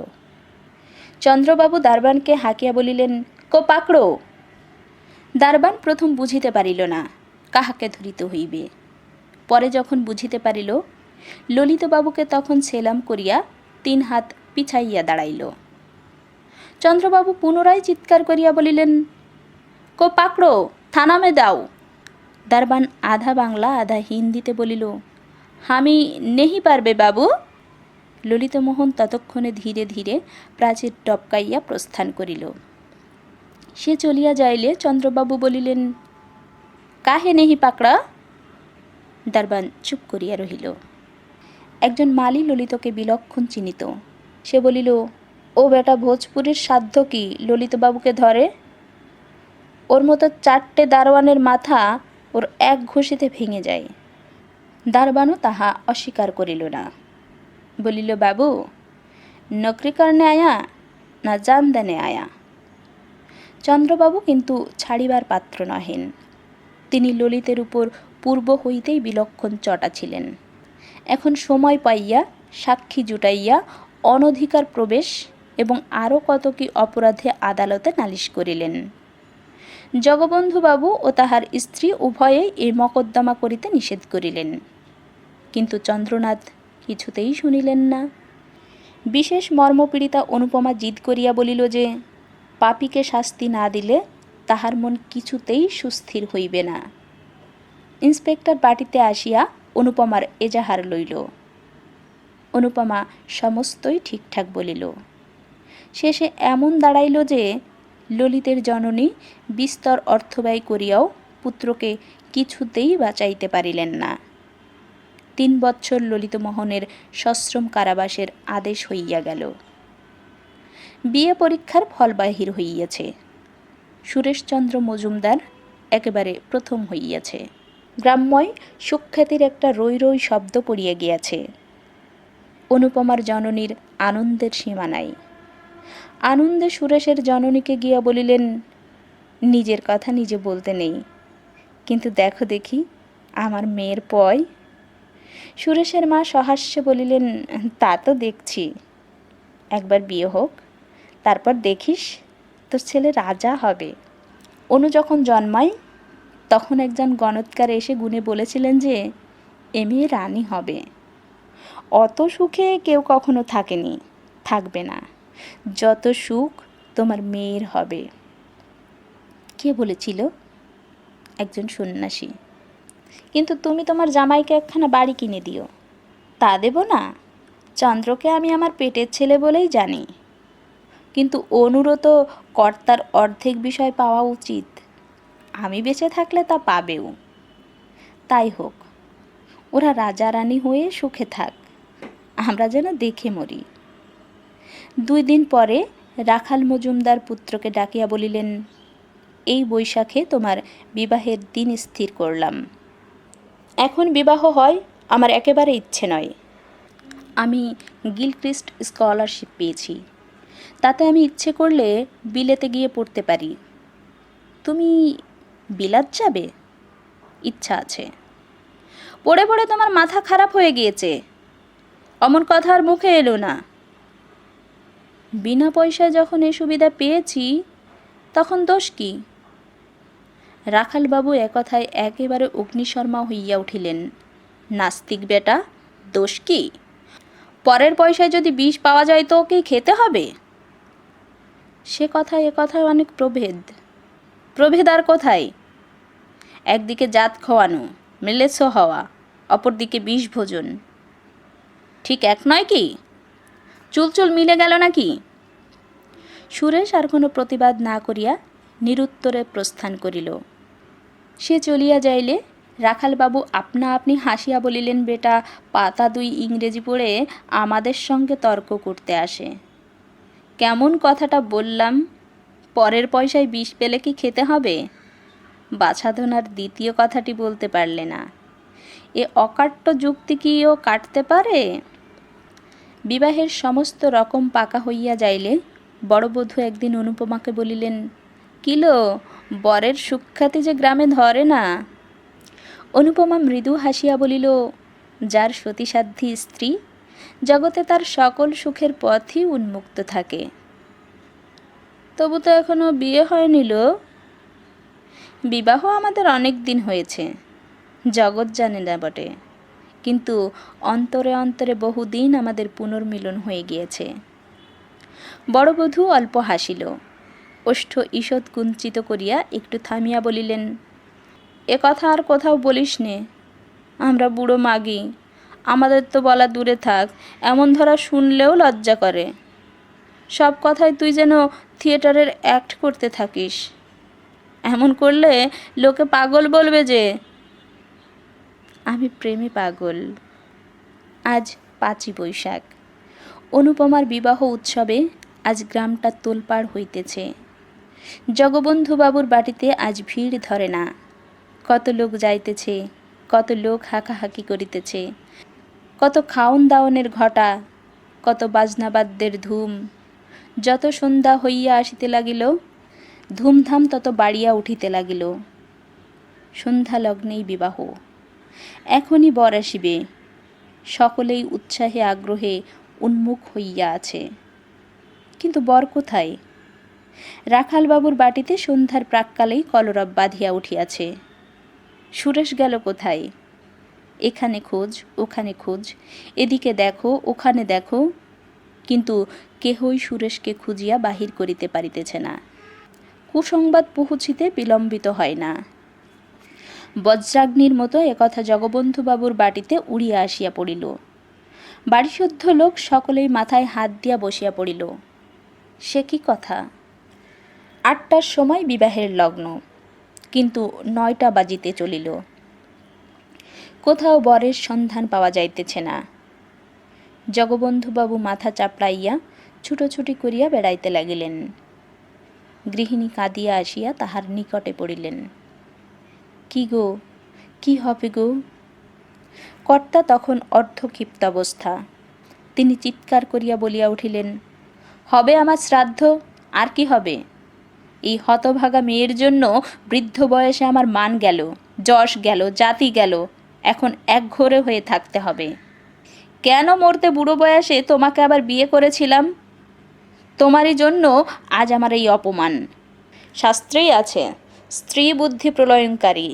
চন্দ্রবাবু দারবানকে হাঁকিয়া বলিলেন, কো পাকড়ো। দারবান প্রথম বুঝিতে পারিল না কাহাকে ধরিতে হইবে। পরে যখন বুঝিতে পারিল, ললিতবাবুকে তখন সেলাম করিয়া 3 হাত পিছাইয়া দাঁড়াইল। চন্দ্রবাবু পুনরায় চিৎকার করিয়া বলিলেন, কো পাকড়ো, থানামে দাও। দারবান আধা বাংলা আধা হিন্দিতে বলিল, আমি নেহি পারবে বাবু। ললিতমোহন ততক্ষণে ধীরে ধীরে প্রাচীর টপকাইয়া প্রস্থান করিল। সে চলিয়া যাইলে চন্দ্রবাবু বলিলেন, কাহে নেহি পাকড়া? দারবান চুপ করিয়া রহিল। একজন মালি ললিতকে বিলক্ষণ চিনিত। সে বলিল, ও বেটা ভোজপুরীর সাধ্য কি ললিতবাবুকে ধরে? ওর মতো 4টে দারোয়ানের মাথা ওর এক ঘুষিতে ভেঙে যায়। দারবানও তাহা অস্বীকার করিল না। বলিল, বাবু নকরি করনে আয়া না জান দেনে আয়া? চন্দ্রবাবু কিন্তু ছাড়িবার পাত্র নহেন। তিনি ললিতের উপর পূর্ব হইতেই বিলক্ষণ চটা ছিলেন। এখন সময় পাইয়া সাক্ষী জুটাইয়া অনধিকার প্রবেশ এবং আরও কত কি অপরাধে আদালতে নালিশ করিলেন। জগবন্ধুবাবু ও তাহার স্ত্রী উভয়েই এই মকদ্দমা করিতে নিষেধ করিলেন। কিন্তু চন্দ্রনাথ কিছুতেই শুনিলেন না। বিশেষ মর্মপীড়িতা অনুপমা জিদ করিয়া বলিল যে, পাপীকে শাস্তি না দিলে তাহার মন কিছুতেই সুস্থির হইবে না। ইন্সপেক্টর বাটিতে আসিয়া অনুপমার এজাহার লইল। অনুপমা সমস্তই ঠিকঠাক বলিল। শেষে এমন দাঁড়াইল যে ললিতের জননী বিস্তর অর্থব্যয় করিয়াও পুত্রকে কিছুতেই বাঁচাইতে পারিলেন না। 3 বৎসর ললিতমোহনের সশ্রম কারাবাসের আদেশ হইয়া গেল। বিয়ে পরীক্ষার ফল বাহির হইয়াছে। সুরেশচন্দ্র মজুমদার একেবারে প্রথম হইয়াছে। গ্রাম্যয় সুখ্যাতির একটা রৈ রৈ শব্দ পড়িয়া গিয়াছে। অনুপমার জননীর আনন্দের সীমা নাই। আনন্দে সুরেশের জননীকে গিয়া বলিলেন, নিজের কথা নিজে বলতে নেই, কিন্তু দেখো দেখি আমার মেয়ের পয়। সুরেশের মা সহাস্যে বলিলেন, তা তো দেখছি, একবার বিয়ে হোক, তারপর দেখিস তোর ছেলে রাজা হবে। অনু যখন জন্মায় তখন একজন গণৎকার এসে গুণে বলেছিলেন যে এ মেয়ে রানী হবে। অত সুখে কেউ কখনো থাকেনি, থাকবে না। যত সুখ তোমার মেয়ের হবে। কে বলেছিল? একজন সন্ন্যাসী। কিন্তু তুমি তোমার জামাইকে একখানা বাড়ি কিনে দিও। তা দেব না? চন্দ্রকে আমি আমার পেটের ছেলে বলেই জানি, কিন্তু অনুরও তো কর্তার অর্ধেক বিষয় পাওয়া উচিত। আমি বেঁচে থাকলে তা পাবেও। তাই হোক, ওরা রাজা রানী হয়ে সুখে থাক, আমরা যেন দেখে মরি। 2 দিন পরে রাখাল মজুমদার পুত্রকে ডাকিয়া বলিলেন, এই বৈশাখে তোমার বিবাহের দিন স্থির করলাম। এখন বিবাহ হয় আমার একেবারে ইচ্ছে নয়। আমি গিলক্রিস্ট স্কলারশিপ পেয়েছি, তাতে আমি ইচ্ছে করলে বিলেতে গিয়ে পড়তে পারি। তুমি বিলাত যাবে? ইচ্ছা আছে। পড়ে পড়ে তোমার মাথা খারাপ হয়ে গিয়েছে, অমন কথা আর মুখে এলো না। বিনা পয়সায় যখন এ সুবিধা পেয়েছি তখন দোষ কি? রাখালবাবু একথায় একেবারে অগ্নিশর্মা হইয়া উঠিলেন। নাস্তিক বেটা, দোষ কি? পরের পয়সায় যদি বিষ পাওয়া যায় তো ওকেই খেতে হবে। সে কথায় এ কথায় অনেক প্রভেদ। প্রভেদ আর কোথায়? একদিকে জাত খাওয়ানো, মেলেচ্ছ হওয়া, অপরদিকে বিষ ভোজন। ঠিক এক নয় কি? চুল মিলে গেল নাকি? সুরেশ আর কোনো প্রতিবাদ না করিয়া নিরুত্তরে প্রস্থান করিল। সে চলিয়া যাইলে রাখালবাবু আপনা আপনি হাসিয়া বলিলেন, বেটা পাতা 2 ইংরেজি পড়ে আমাদের সঙ্গে তর্ক করতে আসে। কেমন কথাটা বললাম? পরের পয়সায় বিষ পেলে কি খেতে হবে? বাছাধনার দ্বিতীয় কথাটি বলতে পারলে না। এ অকাট্য যুক্তি কি ও কাটতে পারে? বিবাহের সমস্ত রকম পাকা হইয়া যাইলে বড়বধূ একদিন অনুপমাকে বলিলেন, কিলো বরের সুখ্যাতি যে গ্রামে ধরে না। অনুপমা মৃদু হাসিয়া বলিল, যার সতীসাধ্যী স্ত্রী জগতে তার সকল সুখের পথই উন্মুক্ত থাকে। তবু তো এখনো বিয়ে হয়নি লো। বিবাহ আমাদের অনেক দিন হয়েছে, জগৎ জানে না বটে, কিন্তু অন্তরে অন্তরে বহুদিন আমাদের পুনর্মিলন হয়ে গিয়েছে। বড়বধূ অল্প হাসিল, ওষ্ঠ ঈষৎ কুঞ্চিত করিয়া একটু থামিয়া বলিলেন, এ কথা আর কোথাও বলিস নে, আমরা বুড়ো মাগি, আমাদের তো বলা দূরে থাক, এমন ধরা শুনলেও লজ্জা করে। সব কথায় তুই যেন থিয়েটারের অ্যাক্ট করতে থাকিস। এমন করলে লোকে পাগল বলবে যে। আমি প্রেমে পাগল। আজ 5ই বৈশাখ। অনুপমার বিবাহ উৎসবে আজ গ্রামটা তোলপাড় হইতেছে। জগবন্ধুবাবুর বাড়িতে আজ ভিড় ধরে না। কত লোক যাইতেছে, কত লোক হাঁকাহাঁকি করিতেছে, কত খাওন দাওনের ঘটা, কত বাজনাবাদ্যের ধুম। যত সন্ধ্যা হইয়া আসিতে লাগিল, ধুমধাম তত বাড়িয়া উঠিতে লাগিল। সন্ধ্যা লগ্নেই বিবাহ। এখনই বর আসিবে। সকলেই উৎসাহে আগ্রহে উন্মুখ হইয়া আছে। কিন্তু বর কোথায়? রাখালবাবুর বাটিতে সন্ধ্যার প্রাক্কালেই কলরব বাঁধিয়া উঠিয়াছে। সুরেশ গেল কোথায়? এখানে খোঁজ, ওখানে খোঁজ, এদিকে দেখো, ওখানে দেখো, কিন্তু কেহই সুরেশকে খুঁজিয়া বাহির করিতে পারিতেছে না। কুসংবাদ পৌঁছিতে বিলম্বিত হয় না। বজ্রাগ্নির মতো একথা জগবন্ধুবাবুর বাটিতে উড়িয়া আসিয়া পড়িল। বাড়িশুদ্ধ লোক সকলেই মাথায় হাত দিয়া বসিয়া পড়িল। সে কি কথা? 8টার সময় বিবাহের লগ্ন, কিন্তু 9টা বাজিতে চলিল। কোথাও বরের সন্ধান পাওয়া যাইতেছে না। জগবন্ধুবাবু মাথা চাপড়াইয়া ছুটোছুটি করিয়া বেড়াইতে লাগিলেন। গৃহিণী কাঁদিয়া আসিয়া তাহার নিকটে পড়িলেন। কি গো, কি হবে গো? কর্তা তখন অর্ধক্ষিপ্তাবস্থা। তিনি চিৎকার করিয়া বলিয়া উঠিলেন, হবে আমার শ্রাদ্ধ, আর কি হবে? এই হতভাগা মেয়ের জন্য বৃদ্ধ বয়সে আমার মান গেল, যশ গেল, জাতি গেল, এখন একঘরে হয়ে থাকতে হবে। কেন মরতে বুড়ো বয়সে তোমাকে আবার বিয়ে করেছিলাম? তোমারই জন্য আজ আমার এই অপমান। শাস্ত্রেই আছে, স্ত্রী বুদ্ধি প্রলয়ঙ্কারী।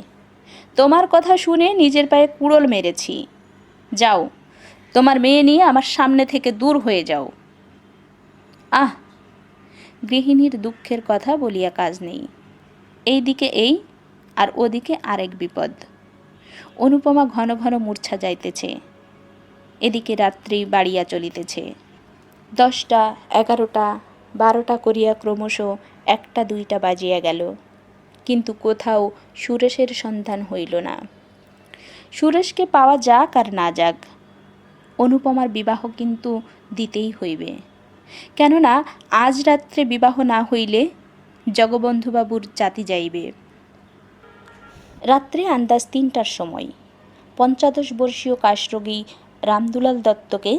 তোমার কথা শুনে নিজের পায়ে কুড়োল মেরেছি। যাও, তোমার মেয়ে নিয়ে আমার সামনে থেকে দূর হয়ে যাও। আহ! গৃহিণীর দুঃখের কথা বলিয়া কাজ নেই। এইদিকে এই, আর ওদিকে আরেক বিপদ। অনুপমা ঘন ঘন মূর্ছা যাইতেছে। এদিকে রাত্রি বাড়িয়া চলিতেছে। 10টা, 11টা, 12টা করিয়া ক্রমশ 1টা 2টা বাজিয়া গেল, কিন্তু কোথাও সুরেশের সন্ধান হইল না। সুরেশকে পাওয়া যাক আর না যাক, অনুপমার বিবাহ কিন্তু দিতেই হইবে। কেননা আজ রাত্রে বিবাহ না হইলে জগবন্ধুবাবুর জাতি যাইবে। রাত্রে আন্দাজ 3টার সময় 55 বর্ষীয় কাশরোগী রামদুলাল দত্তকে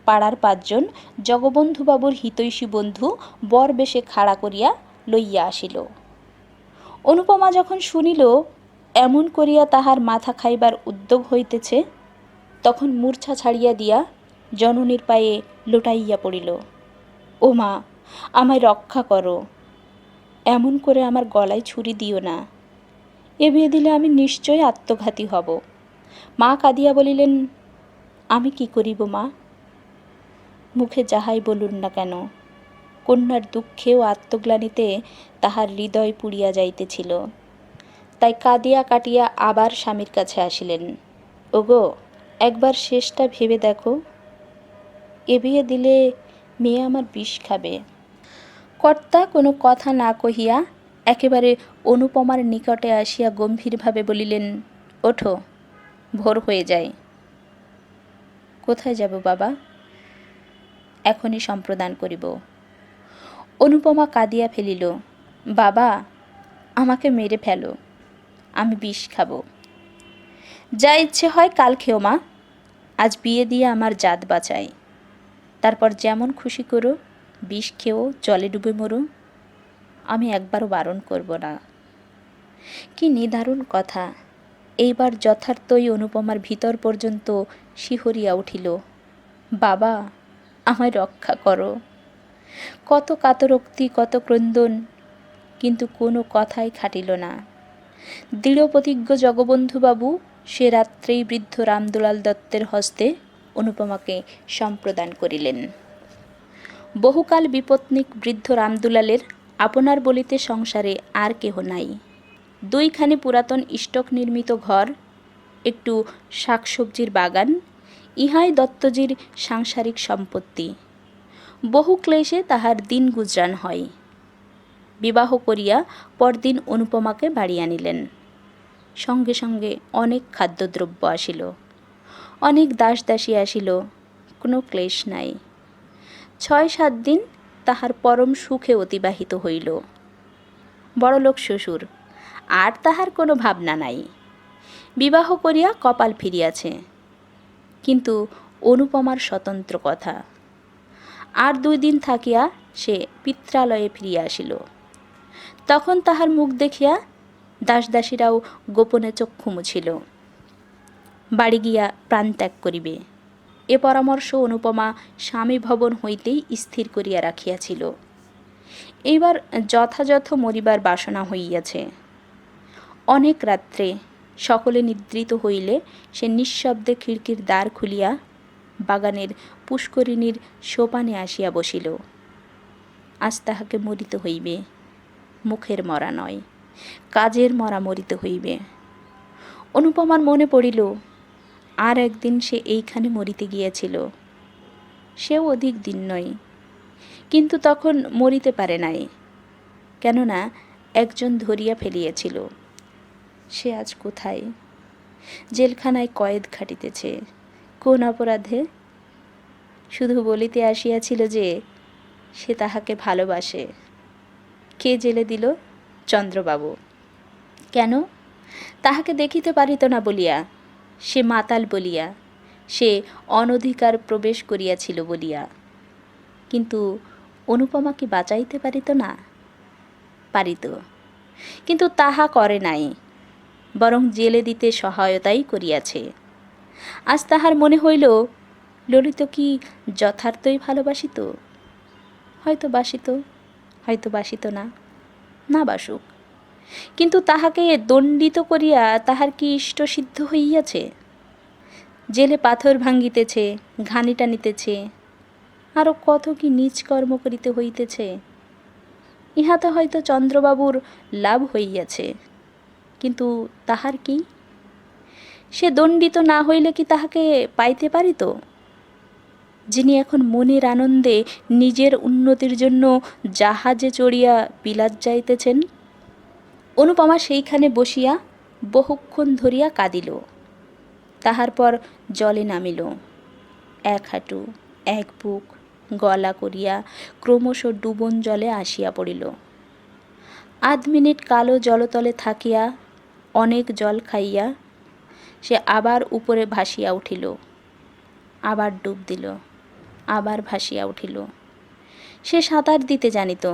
পাড়ার 5 জন জগবন্ধুবাবুর হিতৈষী বন্ধু বর বেশে খাড়া করিয়া লইয়া আসিল। অনুপমা যখন শুনিল এমন করিয়া তাহার মাথা খাইবার উদ্যোগ হইতেছে, তখন মূর্ছা ছাড়িয়া দিয়া জননীর পায়ে লোটাইয়া পড়িল। ও মা, আমায় রক্ষা করো, এমন করে আমার গলায় ছুরি দিও না, এ বিয়ে দিলে আমি নিশ্চয় আত্মঘাতী হব। মা কাঁদিয়া বলিলেন, আমি কি করিব মা? মুখে যাহাই বলুন না কেন, কন্যার দুঃখে ও আত্মগ্লানিতে তাহার হৃদয় পুড়িয়া যাইতেছিল। তাই কাঁদিয়া কাটিয়া আবার স্বামীর কাছে আসিলেন। ওগো, একবার শেষটা ভেবে দেখো, এ বিয়ে দিলে মেয়ে আমার বিষ খাবে। কর্তা কোনো কথা না কহিয়া একেবারে অনুপমার নিকটে আসিয়া গম্ভীরভাবে বলিলেন, ওঠো, ভোর হয়ে যায়। কোথায় যাব বাবা? এখনই সম্প্রদান করিব। অনুপমা কাঁদিয়া ফেলিল, বাবা, আমাকে মেরে ফেলো, আমি বিষ খাবো। যা ইচ্ছে হয় কাল খেও মা, আজ বিয়ে দিয়ে আমার জাত বাঁচাই, তারপর যেমন খুশি করো, বিষ খেও, জলে ডুবে মরো, আমি একবারও বারণ করব না। কি নিদারুণ কথা! এইবার যথার্থই অনুপমার ভিতর পর্যন্ত শিহরিয়া উঠিল, বাবা, আমায় রক্ষা করো। কত কাতরোক্তি, কত ক্রন্দন, কিন্তু কোনো কথাই খাটিল না। দৃঢ়প্রতিজ্ঞ জগবন্ধুবাবু সে রাত্রেই বৃদ্ধ রামদুলাল দত্তের হস্তে অনুপমাকে সম্প্রদান করিলেন। বহুকাল বিপত্নিক বৃদ্ধ রামদুলালের আপনার বলিতে সংসারে আর কেহ নাই। দুইখানি পুরাতন স্টক নির্মিত ঘর, একটু শাকসবজির বাগান, ইহাই দত্তজির সাংসারিক সম্পত্তি। বহু ক্লেশে তাহার দিন গুজরান হয়। বিবাহ করিয়া পরদিন অনুপমাকে বাড়ি আনিলেন। সঙ্গে সঙ্গে অনেক খাদ্যদ্রব্য আসিল, অনেক দাসদাসী আসিল, কোনো ক্লেশ নাই। 6-7 দিন তাহার পরম সুখে অতিবাহিত হইল। বড়লোক শ্বশুর, আর তাহার কোনো ভাবনা নাই। বিবাহ করিয়া কপাল ফিরিয়াছে। কিন্তু অনুপমার স্বতন্ত্র কথা। আর 2 দিন থাকিয়া সে পিত্রালয়ে ফিরিয়া আসিল। তখন তাহার মুখ দেখিয়া দাসদাসীরাও গোপনে চক্ষু মুছিল। বাড়ি গিয়া প্রাণত্যাগ করিবে, এ পরামর্শ অনুপমা স্বামী ভবন হইতেই স্থির করিয়া রাখিয়াছিল। এইবার যথাযথ মরিবার বাসনা হইয়াছে। অনেক রাত্রে সকলে নিদ্রিত হইলে সে নিঃশব্দে খিড়কির দ্বার খুলিয়া বাগানের পুষ্করিণীর সোপানে আসিয়া বসিল। আজ তাহাকে মরিতে হইবে, মুখের মরা নয়, কাজের মরা মরিতে হইবে। অনুপমার মনে পড়িল, আর একদিন সে এইখানে মরিতে গিয়াছিল, সেও অধিক দিন নয়, কিন্তু তখন মরিতে পারে নাই, কেননা একজন ধরিয়া ফেলিয়াছিল। সে আজ কোথায়? জেলখানায় কয়েদ খাটিতেছে। কোন অপরাধে? শুধু বলিতে আসিয়াছিল যে সে তাহাকে ভালোবাসে। কে জেলে দিল? চন্দ্রবাবু। কেন? তাহাকে দেখিতে পারিত না বলিয়া, সে মাতাল বলিয়া, সে অনধিকার প্রবেশ করিয়াছিল বলিয়া। কিন্তু অনুপমা কি বাঁচাইতে পারিত না? পারিত, কিন্তু তাহা করে নাই, বরং জেলে দিতে সহায়তাই করিয়াছে। আজ তাহার মনে হইল, ললিত কি যথার্থই ভালোবাসিত? হয়তো বাসিত, হয়তো বাসিত না, না বাসুক, কিন্তু তাহাকে দণ্ডিত করিয়া তাহার কি ইষ্টসিদ্ধ হইয়াছে? জেলে পাথর ভাঙ্গিতেছে, ঘানি টানিতেছে, আরও কত কি নীচ কর্ম করিতে হইতেছে। ইহাতে হয়তো চন্দ্রবাবুর লাভ হইয়াছে, কিন্তু তাহার কি? সে দণ্ডিত না হইলে কি তাহাকে পাইতে পারিত? যিনি এখন মনের আনন্দে নিজের উন্নতির জন্য জাহাজে চড়িয়া বিলাত যাইতেছেন। অনুপমা সেইখানে বসিয়া বহুক্ষণ ধরিয়া কাঁদিল। তাহার পর জলে নামিল। 1 হাঁটু, 1 বুক গলা করিয়া ক্রমশ ডুবন জলে আসিয়া পড়িল। আধ মিনিট কালো জলতলে থাকিয়া অনেক জল খাইয়া সে আবার উপরে ভাসিয়া উঠিল, আবার ডুব দিল, আবার ভাসিয়া উঠিল। সে সাঁতার দিতে জানিত,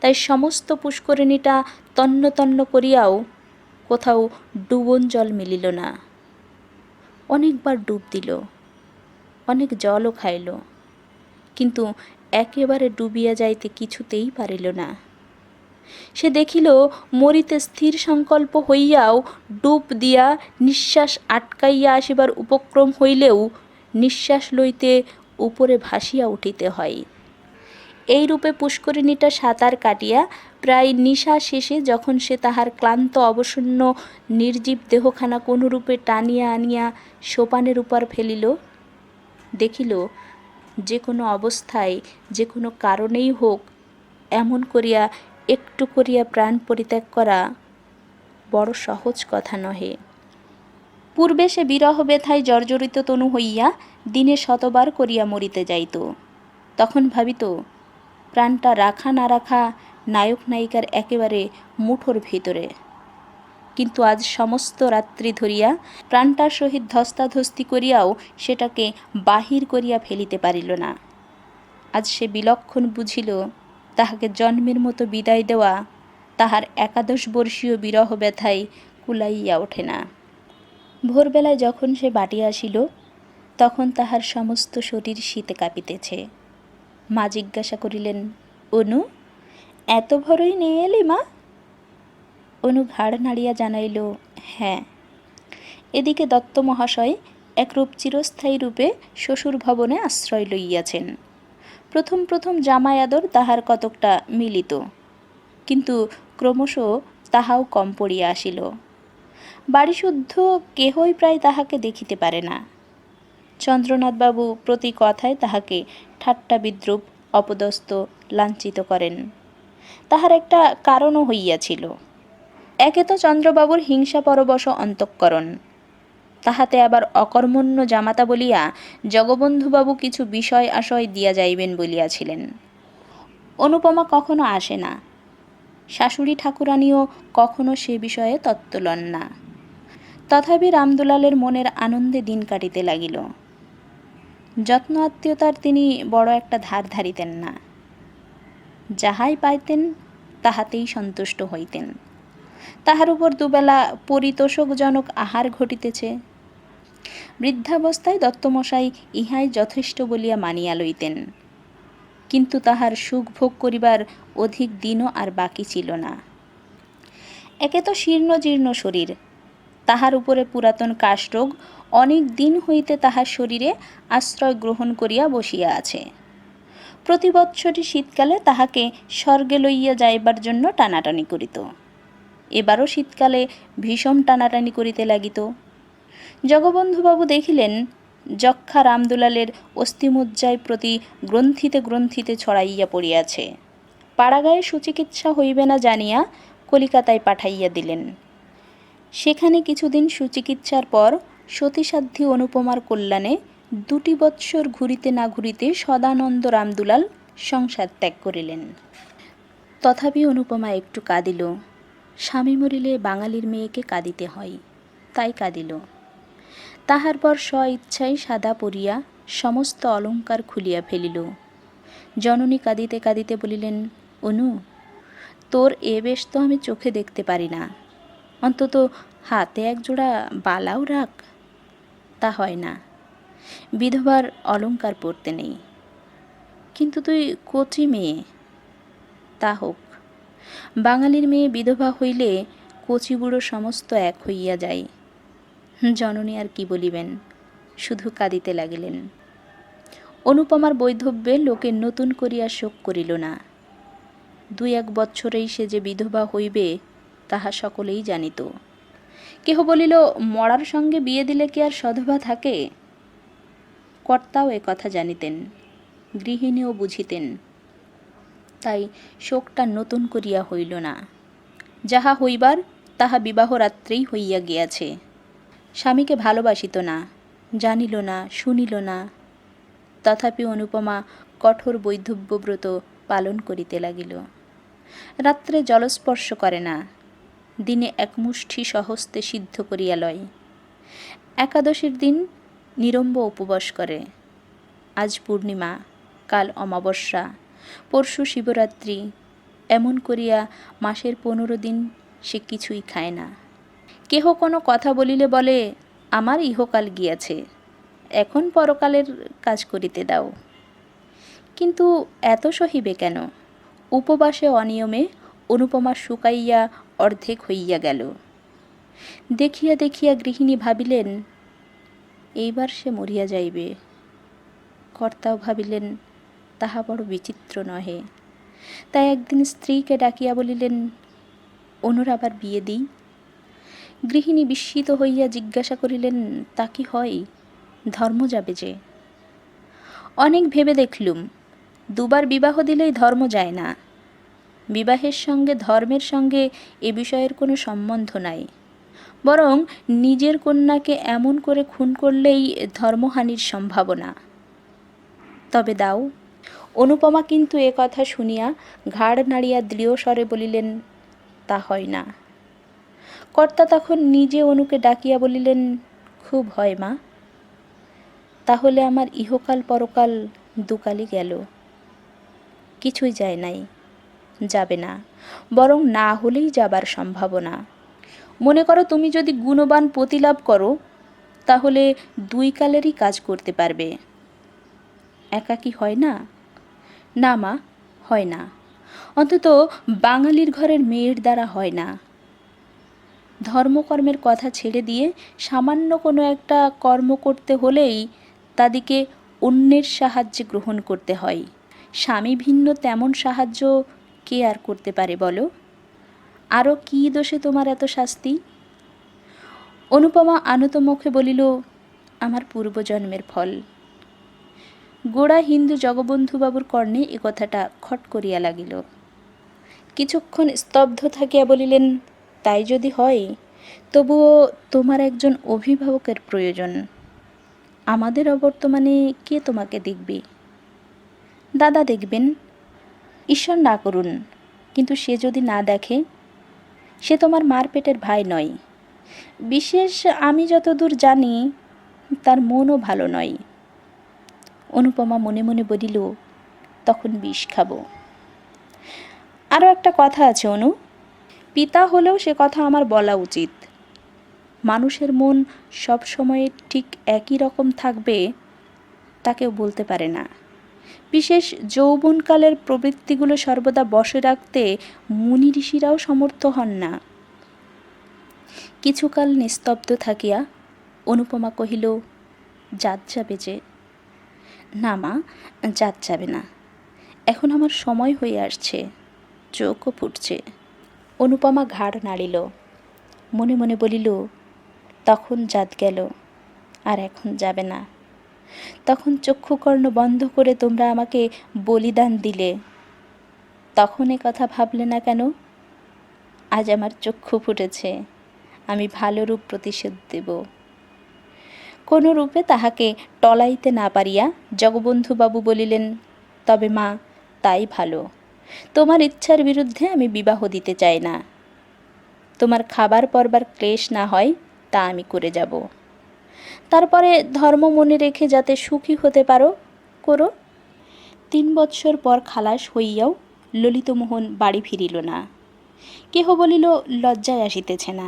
তাই সমস্ত পুষ্করিণীটা তন্ন তন্ন করিয়াও কোথাও ডুবন জল মিলিল না। অনেকবার ডুব দিল, অনেক জলও খাইল, কিন্তু একেবারে ডুবিয়া যাইতে কিছুতেই পারিল না। সে দেখিল, মরিতে স্থির সংকল্প হইয়াও ডুব দিয়া নিঃশ্বাস আটকাইয়া আসিবার উপক্রম হইলেও নিঃশ্বাস লইতে উপরে ভাসিয়া উঠিতে হয়। এইরূপে পুষ্করিণীটা সাঁতার কাটিয়া প্রায় নিশা শেষে যখন সে তাহার ক্লান্ত অবসন্ন নির্জীব দেহখানা কোনরূপে টানিয়া আনিয়া সোপানের উপর ফেলিল, দেখিল যে কোনো অবস্থায় যে কোনো কারণেই হোক এমন করিয়া একটু করিয়া প্রাণ পরিত্যাগ করা বড় সহজ কথা নহে। পূর্বে সে বিরহ ব্যথায় জর্জরিত তনু হইয়া দিনে শতবার করিয়া মরিতে যাইত। তখন ভাবিত প্রাণটা রাখা না রাখা নায়ক নায়িকার একেবারে মুঠোর ভিতরে। কিন্তু আজ সমস্ত রাত্রি ধরিয়া প্রাণটার সহিত ধস্তাধস্তি করিয়াও সেটাকে বাহির করিয়া ফেলিতে পারিল না। আজ সে বিলক্ষণ বুঝিল তাহাকে জন্মের মতো বিদায় দেওয়া তাহার 11 বর্ষীয় বিরহ ব্যথায় কুলাইয়া ওঠে না। ভোরবেলায় যখন সে বাটী আসিল তখন তাহার সমস্ত শরীর শীতে কাঁপিতেছে। মা জিজ্ঞাসা করিলেন, অনু, এত ভোরেই নিয়ে এলি মা? অনু ঘাড় নাড়িয়া জানাইল, হ্যাঁ। এদিকে দত্ত মহাশয় একরূপ চিরস্থায়ী রূপে শ্বশুর ভবনে আশ্রয় লইয়াছেন। প্রথম প্রথম জামাই আদর তাহার কতকটা মিলিত, কিন্তু ক্রমশ তাহাও কম পড়িয়া আসিল। বাড়িশুদ্ধ কেহই প্রায় তাহাকে দেখিতে পারে না। চন্দ্রনাথবাবু প্রতি কথায় তাহাকে ঠাট্টা বিদ্রূপ অপদস্থ লাঞ্ছিত করেন। তাহার একটা কারণও হইয়াছিল। একে তো চন্দ্রবাবুর হিংসা পরবশ অন্তঃকরণ, তাহাতে আবার অকর্মণ্য জামাতা বলিয়া জগবন্ধুবাবু কিছু বিষয় আশয় দিয়া যাইবেন বলিয়াছিলেন। অনুপমা কখনো আসে না, শাশুড়ি ঠাকুরানীও কখনো সে বিষয়ে তত্ত্ব লন না। তথাপি রামদুলালের মনের আনন্দে দিন কাটিতে লাগিল। যত্ন আত্মীয়তার তিনি বড় একটা ধার ধারিতেন না। যাহাই পাইতেন তাহাতেই সন্তুষ্ট হইতেন। তাহার উপর দুবেলা পরিতোষকজনক আহার ঘটিতেছে। বৃদ্ধাবস্থায় দত্তমশাই ইহাই যথেষ্ট বলিয়া মানিয়া লইতেন। কিন্তু তাহার সুখ ভোগ করিবার অধিক দিনও আর বাকি ছিল না। একে তো শীর্ণ জীর্ণ শরীর, তাহার উপরে পুরাতন কাশরোগ অনেক দিন হইতে তাহার শরীরে আশ্রয় গ্রহণ করিয়া বসিয়া আছে। প্রতি বৎসরই শীতকালে তাহাকে স্বর্গে লইয়া যাইবার জন্য টানাটানি করিত। এবারও শীতকালে ভীষণ টানাটানি করিতে লাগিত। জগবন্ধুবাবু দেখিলেন যক্ষা রামদুলালের অস্থিমজ্জায় প্রতি গ্রন্থিতে গ্রন্থিতে ছড়াইয়া পড়িয়াছে। পাড়াগায়ে সুচিকিৎসা হইবে না জানিয়া কলিকাতায় পাঠাইয়া দিলেন। সেখানে কিছুদিন সুচিকিৎসার পর সতীসাধ্যী অনুপমার কল্যাণে 2 বৎসর ঘুরিতে না ঘুরিতে সদানন্দ রামদুলাল সংসার ত্যাগ করিলেন। তথাপি অনুপমা একটু কাঁদিল। স্বামী মরিলে বাঙালির মেয়েকে কাঁদিতে হয়, তাই কাঁদিল। তাহার পর স্ব ইচ্ছায় সাদা পরিয়া সমস্ত অলঙ্কার খুলিয়া ফেলিল। জননী কাঁদিতে কাঁদিতে বলিলেন, অনু, তোর এ বেশ তো আমি চোখে দেখতে পারি না, অন্তত হাতে একজোড়া বালাও রাখ। তা হয় না, বিধবার অলঙ্কার পরতে নেই। কিন্তু তুই কচি মেয়ে। তা হোক, বাঙালির মেয়ে বিধবা হইলে কচি বুড়ো সমস্ত এক হইয়া যায়। জননী আর কি বলিবেন, শুধু কাঁদিতে লাগিলেন। অনুপমার বৈধব্যে লোকে নতুন করিয়া শোক করিল না। 2-1 বৎসরেই সে যে বিধবা হইবে তাহা সকলেই জানিত। কেহ বলিল, মরার সঙ্গে বিয়ে দিলে কি আর সধবা থাকে? কর্তাও এ কথা জানিতেন, গৃহিণীও বুঝিতেন। তাই শোকটা নতুন করিয়া হইল না। যাহা হইবার তাহা বিবাহ রাত্রেই হইয়া গিয়াছে। স্বামীকে ভালোবাসিত না, জানিল না, শুনিল না। তথাপি অনুপমা কঠোর বৈধব্যব্রত পালন করিতে লাগিল। রাত্রে জলস্পর্শ করে না, দিনে 1 মুষ্টি স্বহস্তে সিদ্ধ করিয়া লয়। একাদশীর দিন নিরম্ব উপবাস করে। আজ পূর্ণিমা, কাল অমাবস্যা, পরশু শিবরাত্রি, এমন করিয়া মাসের 15 দিন সে কিছুই খায় না। কেহ কোনো কথা বলিলে বলে, আমার ইহকাল গিয়াছে, এখন পরকালের কাজ করিতে দাও। কিন্তু এত সহিবে কেন? উপবাসে অনিয়মে অনুপমা শুকাইয়া অর্ধেক হইয়া গেল। দেখিয়া দেখিয়া গৃহিণী ভাবিলেন, এইবার সে মরিয়া যাইবে। কর্তাও ভাবিলেন, তাহা বড় বিচিত্র নহে। তাই একদিন স্ত্রীকে ডাকিয়া বলিলেন, অনুর আবার বিয়ে দিই। গৃহিণী বিস্মিত হইয়া জিজ্ঞাসা করিলেন, তা কি হয়? ধর্ম যাবে যে। অনেক ভেবে দেখলুম, দুবার বিবাহ দিলেই ধর্ম যায় না। বিবাহের সঙ্গে ধর্মের সঙ্গে এ বিষয়ের কোনো সম্বন্ধ নাই, বরং নিজের কন্যাকে এমন করে খুন করলেই ধর্মহানির সম্ভাবনা। তবে দাও। অনুপমা কিন্তু এ কথা শুনিয়া ঘাড় নাড়িয়া দৃঢ় স্বরে বলিলেন, তা হয় না। কর্তা তখন নিজে অনুকে ডাকিয়া বলিলেন, খুব হয় মা। তাহলে আমার ইহকাল পরকাল দুকালই গেল। কিছুই যায় নাই, যাবে না, বরং না হলেই যাবার সম্ভাবনা। মনে করো তুমি যদি গুণবান পতি লাভ করো, তাহলে দুই কালেরই কাজ করতে পারবে। একা কি হয় না? না মা, হয় না। অন্তত বাঙালির ঘরের মেয়ের দ্বারা হয় না। ধর্মকর্মের কথা ছেড়ে দিয়ে সামান্য কোনো একটা কর্ম করতে হলেই তাদিকে অন্যের সাহায্যে গ্রহণ করতে হয়। স্বামী ভিন্ন তেমন সাহায্য কে আর করতে পারে বলো? আরও কী দোষে তোমার এত শাস্তি? অনুপমা আনত মুখে বলিল, আমার পূর্বজন্মের ফল। গোড়া হিন্দু জগবন্ধুবাবুর কর্ণে এ কথাটা খট করিয়া লাগিল। কিছুক্ষণ স্তব্ধ থাকিয়া বলিলেন, তাই যদি হয়, তবুও তোমার একজন অভিভাবকের প্রয়োজন। আমাদের অবর্তমানে কে তোমাকে দেখবে? দাদা দেখবেন। ঈশ্বর না করুন, কিন্তু সে যদি না দেখে? সে তোমার মার পেটের ভাই নয়। বিশেষ আমি যতদূর জানি, তার মনও ভালো নয়। অনুপমা মনে মনে বলিল, তখন বিষ খাবো। আরও একটা কথা আছে অনু, পিতা হলেও সে কথা আমার বলা উচিত। মানুষের মন সব সময় ঠিক একই রকম থাকবে তা কেউ বলতে পারে না। বিশেষ যৌবনকালের প্রবৃত্তিগুলো সর্বদা বশে রাখতে মুনি ঋষিরাও সমর্থ হন না। কিছুকাল নিস্তব্ধ থাকিয়া অনুপমা কহিল, জাত যাবে যে? না মা, জাত যাবে না। এখন আমার সময় হয়ে আসছে, চোখও ফুটছে। অনুপমা ঘাড় নাড়িল, মনে মনে বলিল, তখন জাত গেল, আর এখন যাবে না। তখন চক্ষুকর্ণ বন্ধ করে তোমরা আমাকে বলিদান দিলে, তখন এ কথা ভাবলে না কেন? আজ আমার চক্ষু ফুটেছে, আমি ভালো রূপ প্রতিশোধ দেব। কোনো রূপে তাহাকে টলাইতে না পারিয়া জগবন্ধুবাবু বলিলেন, তবে মা, তাই ভালো। তোমার ইচ্ছার বিরুদ্ধে আমি বিবাহ দিতে চাই না। তোমার খাবার পরবার ক্লেশ না হয় তা আমি করে যাব। তারপরে ধর্ম মনে রেখে যাতে সুখী হতে পারো, করো। 3 বৎসর পর খালাস হইয়াও ললিতমোহন বাড়ি ফিরিল না। কেহ বলিল, লজ্জায় আসিতেছে না।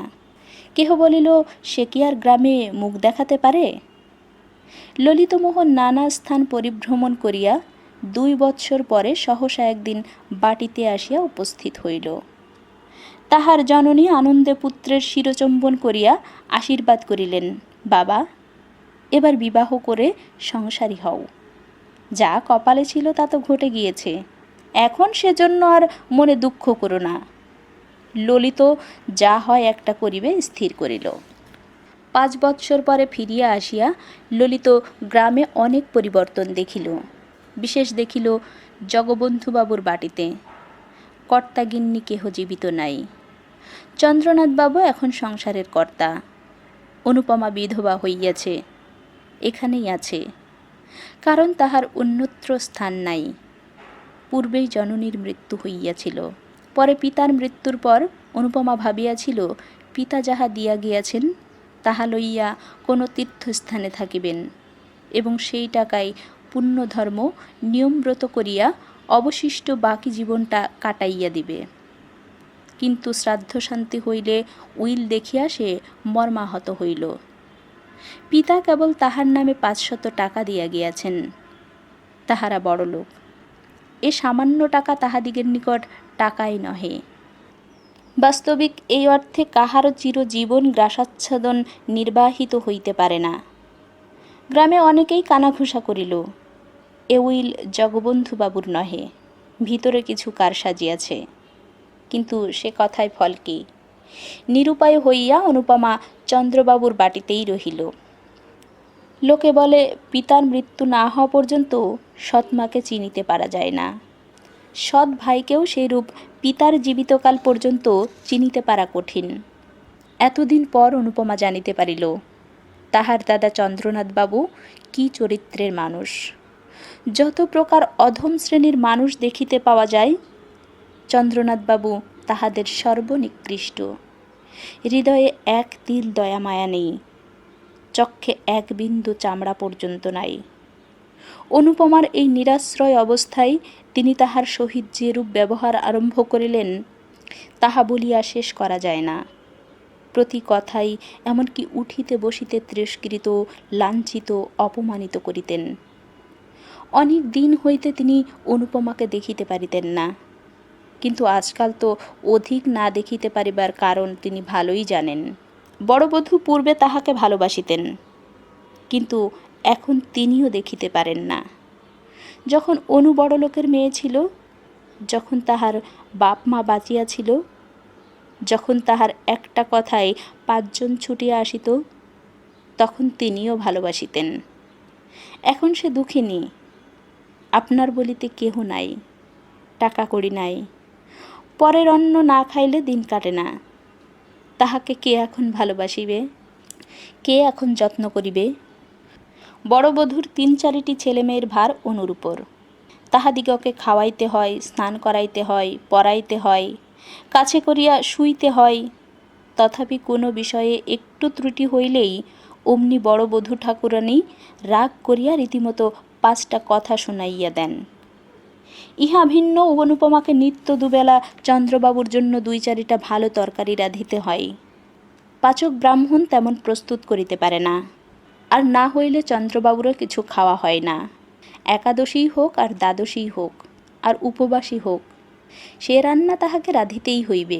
কেহ বলিল, সে কি আর গ্রামে মুখ দেখাতে পারে? ললিতমোহন নানা স্থান পরিভ্রমণ করিয়া 2 বৎসর পরে সহসা একদিন বাটিতে আসিয়া উপস্থিত হইল। তাহার জননী আনন্দে পুত্রের শিরচুম্বন করিয়া আশীর্বাদ করিলেন, বাবা, এবার বিবাহ করে সংসারী হও। যা কপালে ছিল তা তো ঘটে গিয়েছে, এখন সেজন্য আর মনে দুঃখ করো না। ললিত যা হয় একটা করিবে স্থির করিল। 5 বৎসর পরে ফিরিয়া আসিয়া ললিত গ্রামে অনেক পরিবর্তন দেখিল। বিশেষ দেখিল জগবন্ধুবাবুর বাটিতে। কর্তাগিন্নি কেহ জীবিত নাই। চন্দ্রনাথবাবু এখন সংসারের কর্তা। অনুপমা বিধবা হইয়াছে, এখানেই আছে, কারণ তাহার অন্যত্র স্থান নাই। পূর্বেই জননীর মৃত্যু হইয়াছিল। পরে পিতার মৃত্যুর পর অনুপমা ভাবিয়াছিল, পিতা যাহা দিয়া গিয়াছেন তাহা লইয়া কোনো তীর্থস্থানে থাকিবেন এবং সেই টাকায় পুণ্যধর্ম নিয়মব্রত করিয়া অবশিষ্ট বাকি জীবনটা কাটাইয়া দিবে। কিন্তু শ্রাদ্ধ শান্তি হইলে উইল দেখিয়া সে মর্মাহত হইল। পিতা কেবল তাহার নামে 500 টাকা দিয়া গিয়াছেন। তাহারা বড়লোক। এ সামান্য টাকা তাহাদিগের নিকট টাকাই নহে। বাস্তবিক এই অর্থে কাহারও চিরজীবন গ্রাসাচ্ছাদন নির্বাহিত হইতে পারে না। গ্রামে অনেকেই কানাঘুষা করিল, এ উইল জগবন্ধুবাবুর নহে, ভিতরে কিছু কার সাজিয়াছে। কিন্তু সে কথায় ফল কি? নিরুপায় হইয়া অনুপমা চন্দ্রবাবুর বাটিতেই রহিল। লোকে বলে পিতার মৃত্যু না হওয়া পর্যন্ত সৎ মাকে চিনিতে পারা যায় না। সৎ ভাইকেও সেইরূপ পিতার জীবিতকাল পর্যন্ত চিনিতে পারা কঠিন। এতদিন পর অনুপমা জানিতে পারিল তাহার দাদা চন্দ্রনাথবাবু কি চরিত্রের মানুষ। যত প্রকার অধম শ্রেণীর মানুষ দেখিতে পাওয়া যায়, চন্দ্রনাথবাবু তাহাদের সর্বনিকৃষ্ট। হৃদয়ে এক তিল দয়া মায়া নেই, চক্ষে এক বিন্দু চামড়া পর্যন্ত নাই। অনুপমার এই নিরাশ্রয় অবস্থায় তিনি তাহার সহিত যেরূপ ব্যবহার আরম্ভ করিলেন, তাহা বলিয়া শেষ করা যায় না। প্রতি কথাই এমনকি উঠিতে বসিতে তিরস্কৃত, লাঞ্ছিত, অপমানিত করিতেন। অনেক দিন হইতে তিনি অনুপমাকে দেখিতে পারিতেন না, কিন্তু আজকাল তো অধিক না দেখিতে পারিবার কারণ তিনি ভালোই জানেন। বড় বধূ পূর্বে তাহাকে ভালোবাসিতেন, কিন্তু এখন তিনিও দেখিতে পারেন না। যখন অনু বড় লোকের মেয়ে ছিল, যখন তাহার বাপ মা বাঁচিয়া ছিল, যখন তাহার একটা কথায় 5 জন ছুটিয়া আসিত, তখন তিনিও ভালোবাসিতেন। এখন সে দুঃখিনী, আপনার বলিতে কেহ নাই, টাকা কড়ি নাই, পরের অন্ন না খাইলে দিন কাটে না। তাহাকে কে এখন ভালোবাসিবে, কে এখন যত্ন করিবে? বড় বধূর 3-4টি ছেলেমেয়ের ভার অনুর উপর। তাহাদিগকে খাওয়াইতে হয়, স্নান করাইতে হয়, পড়াইতে হয়, কাছে করিয়া শুইতে হয়। তথাপি কোনো বিষয়ে একটু ত্রুটি হইলেই অমনি বড় বধূ ঠাকুরানী রাগ করিয়া রীতিমতো 5টা কথা শুনাইয়া দেন। ইহা ভিন্ন অনুপমাকে নিত্য দুবেলা চন্দ্রবাবুর জন্য 2-4টা ভালো তরকারি রাঁধিতে হয়। পাচক ব্রাহ্মণ তেমন প্রস্তুত করিতে পারে না, আর না হইলে চন্দ্রবাবুরও কিছু খাওয়া হয় না। একাদশী হোক আর দ্বাদশী হোক আর উপবাসী হোক, সে রান্না তাহাকে রাঁধিতেই হইবে।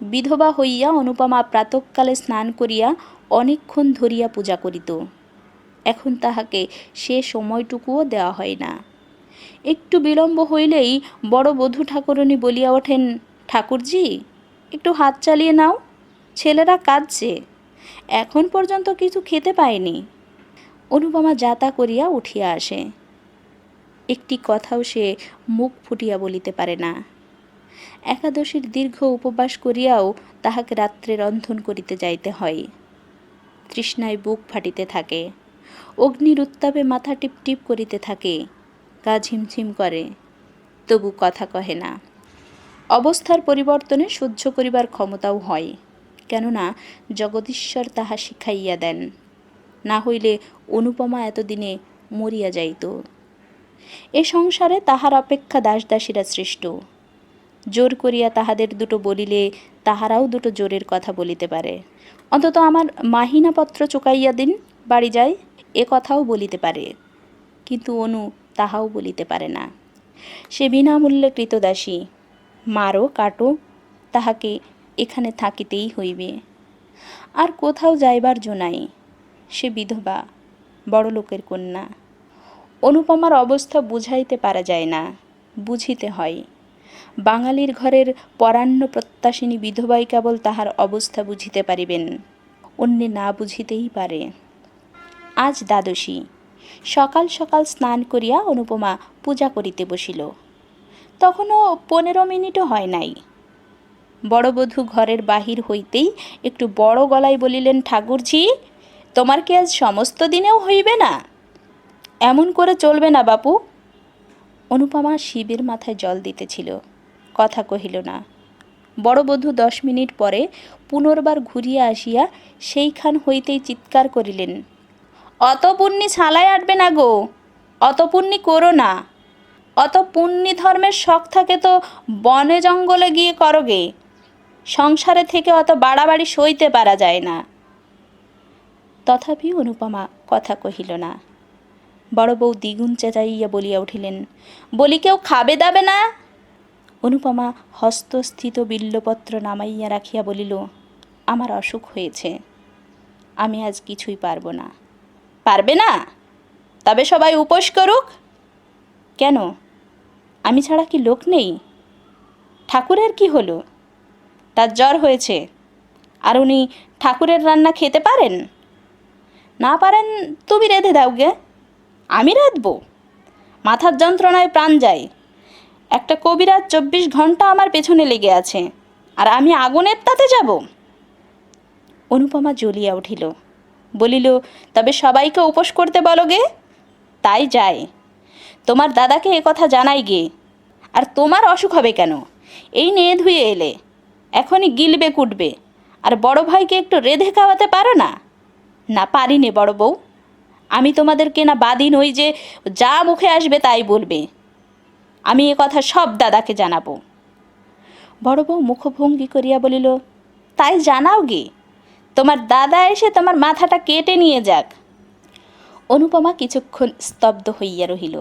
বিধবা হইয়া অনুপমা প্রাতঃকালে স্নান করিয়া অনেকক্ষণ ধরিয়া পূজা করিত। এখন তাহাকে সে সময়টুকুও দেওয়া হয় না। একটু বিলম্ব হইলেই বড় বধূ ঠাকুরানী বলিয়া ওঠেন, ঠাকুরজি একটু হাত চালিয়ে নাও, ছেলেরা কাঁদছে, এখন পর্যন্ত কিছু খেতে পায়নি। অনুপমা যাতা করিয়া উঠিয়া আসে। একটি কথাও সে মুখ ফুটিয়া বলিতে পারে না। একাদশীর দীর্ঘ উপবাস করিয়াও তাহাকে রাত্রে রন্ধন করিতে যাইতে হয়। তৃষ্ণায় বুক ফাটিতে থাকে, অগ্নির উত্তাপে মাথা টিপটিপ করিতে থাকে, গা ঝিমঝিম করে, তবু কথা কহে না। অবস্থার পরিবর্তনে সহ্য করিবার ক্ষমতাও হয়, কেননা জগদীশ্বর তাহা শিখাইয়া দেন। না হইলে অনুপমা এতদিনে মরিয়া যাইত। এ সংসারে তাহার অপেক্ষা দাসদাসীরা শ্রেষ্ঠ। জোর করিয়া তাহাদের দুটো বলিলে তাহারাও দুটো জোরের কথা বলিতে পারে। অন্তত আমার মাহিনাপত্র চুকাইয়া দিন, বাড়ি যাই, এ কথাও বলিতে পারে। কিন্তু অনু তাহাও বলিতে পারে না। সে বিনামূল্যে কৃতদাসী। মারো কাটো, তাহাকে এখানে থাকিতেই হইবে। আর কোথাও যাইবার জো নাই। সে বিধবা, বড় লোকের কন্যা। অনুপমার অবস্থা বুঝাইতে পারা যায় না, বুঝিতে হয়। বাঙালির ঘরের পরান্ন প্রত্যাশিনী বিধবাই কেবল তাহার অবস্থা বুঝিতে পারিবেন, অন্যে না বুঝিতেই পারে। আজ দ্বাদশী। সকাল সকাল স্নান করিয়া অনুপমা পূজা করিতে বসিল। তখনও 15 মিনিটও হয় নাই। বড় বধূ ঘরের বাহির হইতেই একটু বড় গলায় বলিলেন, ঠাকুরঝি তোমার কি আজ সমস্ত দিনেও হইবে না? এমন করে চলবে না বাপু। অনুপমা শিবের মাথায় জল দিতেছিল, কথা কহিল না। বড় বধূ 10 মিনিট পরে পুনর্বার ঘুরিয়া আসিয়া সেইখান হইতেই চিৎকার করিলেন, অত পুণ্যি ছালায় আটবে না গো, অত পুণ্যি করো না। অত পুণ্যি ধর্মের শখ থাকে তো বনে জঙ্গলে গিয়ে করোগে, সংসারে থেকে অত বাড়াবাড়ি সইতে পারা যায় না। তথাপি অনুপমা কথা কহিল না। বড় বউ দ্বিগুণ চেঁচাইয়া বলিয়া উঠিলেন, বলি কেউ খাবে দাবে না? অনুপমা হস্তস্থিত বিল্লপত্র নামাইয়া রাখিয়া বলিল, আমার অসুখ হয়েছে, আমি আজ কিছুই পারব না। পারবে না? তবে সবাই উপোস করুক। কেন, আমি ছাড়া কি লোক নেই? ঠাকুরের কি হলো? তার জ্বর হয়েছে, আর উনি ঠাকুরের রান্না খেতে পারেন? না পারেন তুমি রেঁধে দাও গে। আমি রাঁধব? মাথার যন্ত্রণায় প্রাণ যায়। একটা কবিরাজ 24 ঘন্টা আমার পেছনে লেগে আছে, আর আমি আগুনের তাতে যাব? অনুপমা জ্বলিয়া উঠিল, বলিল, তবে সবাইকে উপোস করতে বলো গে। তাই যায়। তোমার দাদাকে কথা জানাই গে। আর তোমার অসুখ হবে কেন? এই নিয়ে ধুয়ে এলে, এখনই গিলবে কুটবে। আর বড় ভাইকে একটু রেঁধে খাওয়াতে পারো না? না, পারি নে বড় বউ। আমি তোমাদেরকে না বাদিন ওই যে যা মুখে আসবে তাই বলবে। আমি কথা সব দাদাকে জানাবো। বড় বউ মুখভঙ্গি করিয়া বলিল, তাই জানাও গে। তোমার দাদা এসে তোমার মাথাটা কেটে নিয়ে যাক। অনুপমা কিছুক্ষণ স্তব্ধ হইয়া রহিল।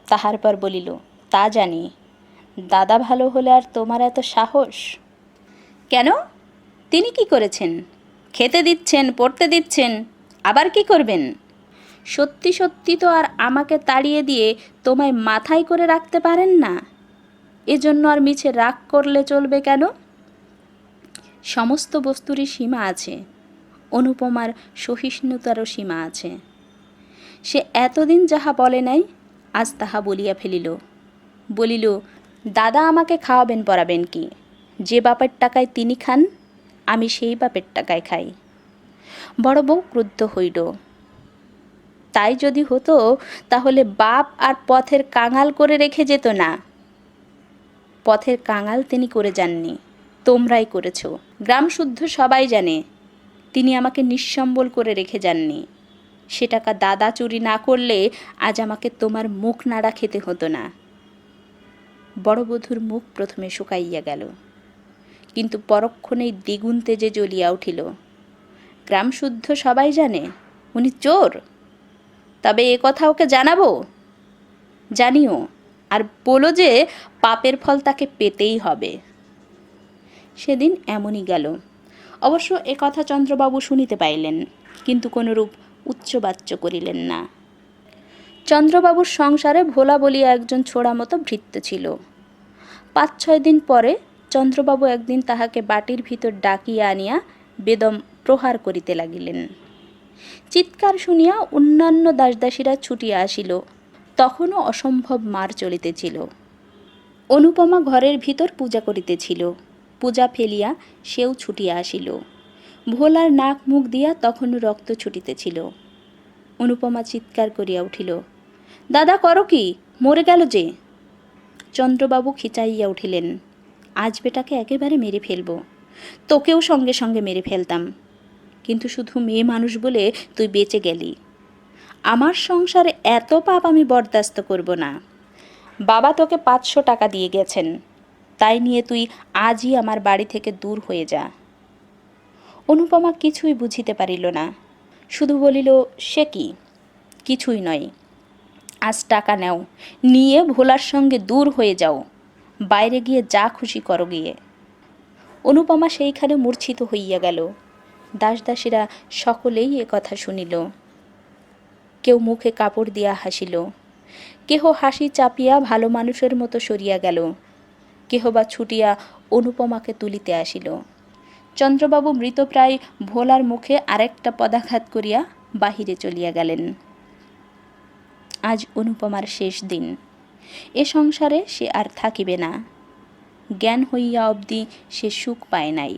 তাহার পর বলিল, তা জানি। দাদা ভালো হলে আর তোমার এত সাহস কেন? তিনি কি করেছেন? খেতে দিচ্ছেন, পড়তে দিচ্ছেন, আবার কি করবেন? সত্যি সত্যি তো আর আমাকে তাড়িয়ে দিয়ে তোমায় মাথায় করে রাখতে পারেন না। এজন্য আর মিছে রাগ করলে চলবে কেন? সমস্ত বস্তুরই সীমা আছে। অনুপমার সহিষ্ণুতারও সীমা আছে। সে এতদিন যাহা বলে নাই, আজ তাহা বলিয়া ফেলিল। বলিল, দাদা আমাকে খাওয়াবেন পরাবেন কি? যে বাপের টাকায় তিনি খান, আমি সেই বাপের টাকায় খাই। বড় বউ ক্রুদ্ধ হইল। তাই যদি হতো তাহলে বাপ আর পথের কাঙাল করে রেখে যেত না। পথের কাঙাল তিনি করে যাননি, তোমরাই করেছ। গ্রাম শুদ্ধ সবাই জানে তিনি আমাকে নিঃসম্বল করে রেখে যাননি। সে টাকা দাদা চুরি না করলে আজ আমাকে তোমার মুখ নাড়া খেতে হতো না। বড় বধূর মুখ প্রথমে শুকাইয়া গেল, কিন্তু পরক্ষণেই দ্বিগুণ তেজে জ্বলিয়া উঠিল। গ্রাম শুদ্ধ সবাই জানে উনি চোর? তবে এ কথা ওকে জানাবো। জানিও, আর বলো যে পাপের ফল তাকে পেতেই হবে। সেদিন এমনই গেল। অবশ্য এ কথা চন্দ্রবাবু শুনিতে পাইলেন, কিন্তু কোনরূপ উচ্চবাচ্য করিলেন না। চন্দ্রবাবুর সংসারে ভোলা বলিয়া একজন ছোড়া মতো ভৃত্য ছিল। 5-6 দিন পরে চন্দ্রবাবু একদিন তাহাকে বাটির ভিতর ডাকিয়া আনিয়া বেদম প্রহার করিতে লাগিলেন। চিৎকার শুনিয়া অন্যান্য দাসদাসীরা ছুটিয়া আসিল। তখনও অসম্ভব মার চলিতেছিল। অনুপমা ঘরের ভিতর পূজা করিতেছিল। পূজা ফেলিয়া সেও ছুটিয়া আসিল। ভোলার নাক মুখ দিয়া তখনও রক্ত ছুটিতেছিল। অনুপমা চিৎকার করিয়া উঠিল, দাদা করো কি? মরে গেল যে। চন্দ্রবাবু খিচাইয়া উঠিলেন, আজ বেটাকে একেবারে মেরে ফেলব। তোকেও সঙ্গে সঙ্গে মেরে ফেলতাম, কিন্তু শুধু মেয়ে মানুষ বলে তুই বেঁচে গেলি। আমার সংসারে এত পাপ আমি বরদাস্ত করব না। বাবা তোকে 500 টাকা দিয়ে গেছেন, তাই নিয়ে তুই আজই আমার বাড়ি থেকে দূর হয়ে যা। অনুপমা কিছুই বুঝিতে পারিল না, শুধু বলিল, সে কি? কিছুই নয়। আজ টাকা নাও, নিয়ে ভোলার সঙ্গে দূর হয়ে যাও। বাইরে গিয়ে যা খুশি করো গিয়ে। অনুপমা সেইখানে মূর্ছিত হইয়া গেল। দাসদাসীরা সকলেই এ কথা শুনিল। কেউ মুখে কাপড় দিয়া হাসিল, কেহ হাসি চাপিয়া ভালো মানুষের মতো সরিয়া গেল, কেহ বা ছুটিয়া অনুপমাকে তুলিতে আসিল। চন্দ্রবাবু মৃতপ্রায় ভোলার মুখে আরেকটা পদাঘাত করিয়া বাহিরে চলিয়া গেলেন। আজ অনুপমার শেষ দিন। এ সংসারে সে আর থাকিবে না। জ্ঞান হইয়া অবধি সে সুখ পায় নাই।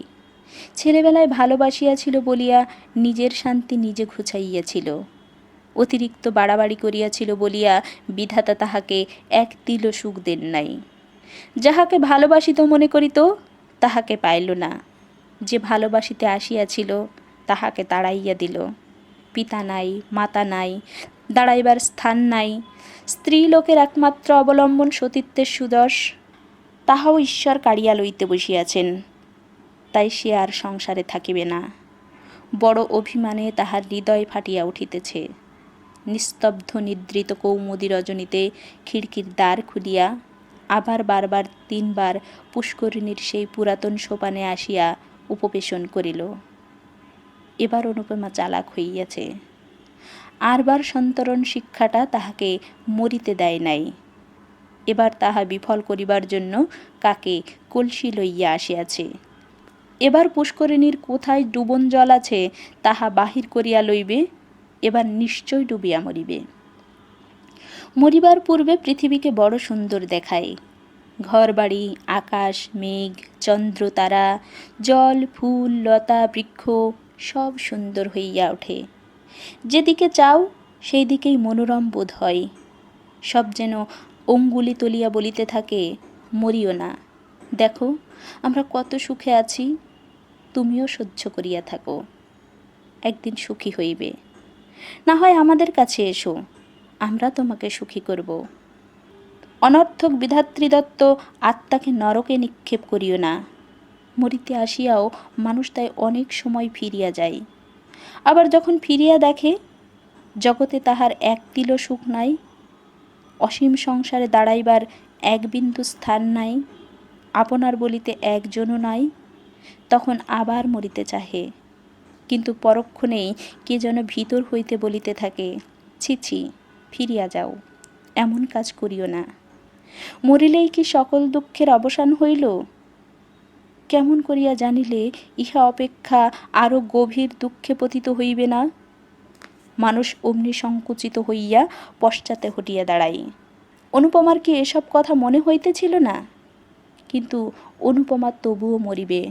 ছেলেবেলায় ভালোবাসিয়াছিল বলিয়া নিজের শান্তি নিজে ঘুচাইয়াছিল। অতিরিক্ত বাড়াবাড়ি করিয়াছিল বলিয়া বিধাতা তাহাকে এক তিলও সুখ দেন নাই। যাহাকে ভালোবাসিত মনে করিত তাহাকে পাইল না। যে ভালোবাসিতে আসিয়াছিল তাহাকে তাড়াইয়া দিল। পিতা নাই, মাতা নাই, দাঁড়াইবার স্থান নাই। স্ত্রী লোকের একমাত্র অবলম্বন সতীত্বের সুদর্শ, তাহাও ঈশ্বর কাড়িয়া লইতে বসিয়াছেন। তাই সে আর সংসারে থাকিবে না। বড় অভিমানে তাহার হৃদয় ফাটিয়া উঠিতেছে। নিস্তব্ধ নিদ্রিত কৌমুদী রজনীতে খিড়কির দ্বার খুলিয়া আবার বারবার 3 বার পুষ্করিণীর সেই পুরাতন সোপানে আসিয়া উপবেশন করিল। এবার অনুপমা চালাক হইয়াছে। আরবার সন্তরণ শিক্ষাটা তাহাকে মরিতে দেয় নাই। এবার তাহা বিফল করিবার জন্য কাকে কলসি লইয়া আসিয়াছে। এবার পুষ্করিণীর কোথায় ডুবন জল আছে তাহা বাহির করিয়া লইবে, এবার নিশ্চয় ডুবিয়া মরিবে। মরিবার পূর্বে পৃথিবীকে বড় সুন্দর দেখায়, ঘরবাড়ি, আকাশ, মেঘ, চন্দ্র, তারা, জল, ফুল, লতা, বৃক্ষ সব সুন্দর হইয়া ওঠে। যেদিকে চাও সেই দিকেই মনোরম বোধ হয়। সব যেন অঙ্গুলি তুলিয়া বলিতে থাকে, মরিও না, দেখো আমরা কত সুখে আছি, তুমিও সহ্য করিয়া থাকো, একদিন সুখী হইবে। না হয় আমাদের কাছে এসো, আমরা তোমাকে সুখী করব। অনর্থক বিধাতৃদত্ত আত্মাকে নরকে নিক্ষেপ করিও না। মরিতে আসিয়াও মানুষ তাই অনেক সময় ফিরিয়া যায়। আবার যখন ফিরিয়া দেখে জগতে তাহার এক তিলও সুখ নাই, অসীম সংসারে দাঁড়াইবার এক বিন্দু স্থান নাই, আপনার বলিতে একজনও নাই, তখন আবার মরিতে চাহে। কিন্তু পরক্ষণেই কে যেন ভিতর হইতে বলিতে থাকে, ছি ছি, ফিরিয়া যাও, এমন কাজ করিও না। মরিলেই কি সকল দুঃখের অবসান হইল? কেমন করিয়া জানিলে ইহা অপেক্ষা আরও গভীর দুঃখে পতিত হইবে না? মানুষ অমনি সংকুচিত হইয়া পশ্চাতে হটিয়া দাঁড়ায়। অনুপমার কি এসব কথা মনে হইতেছিল না? কিন্তু অনুপমা তবুও মরিবে,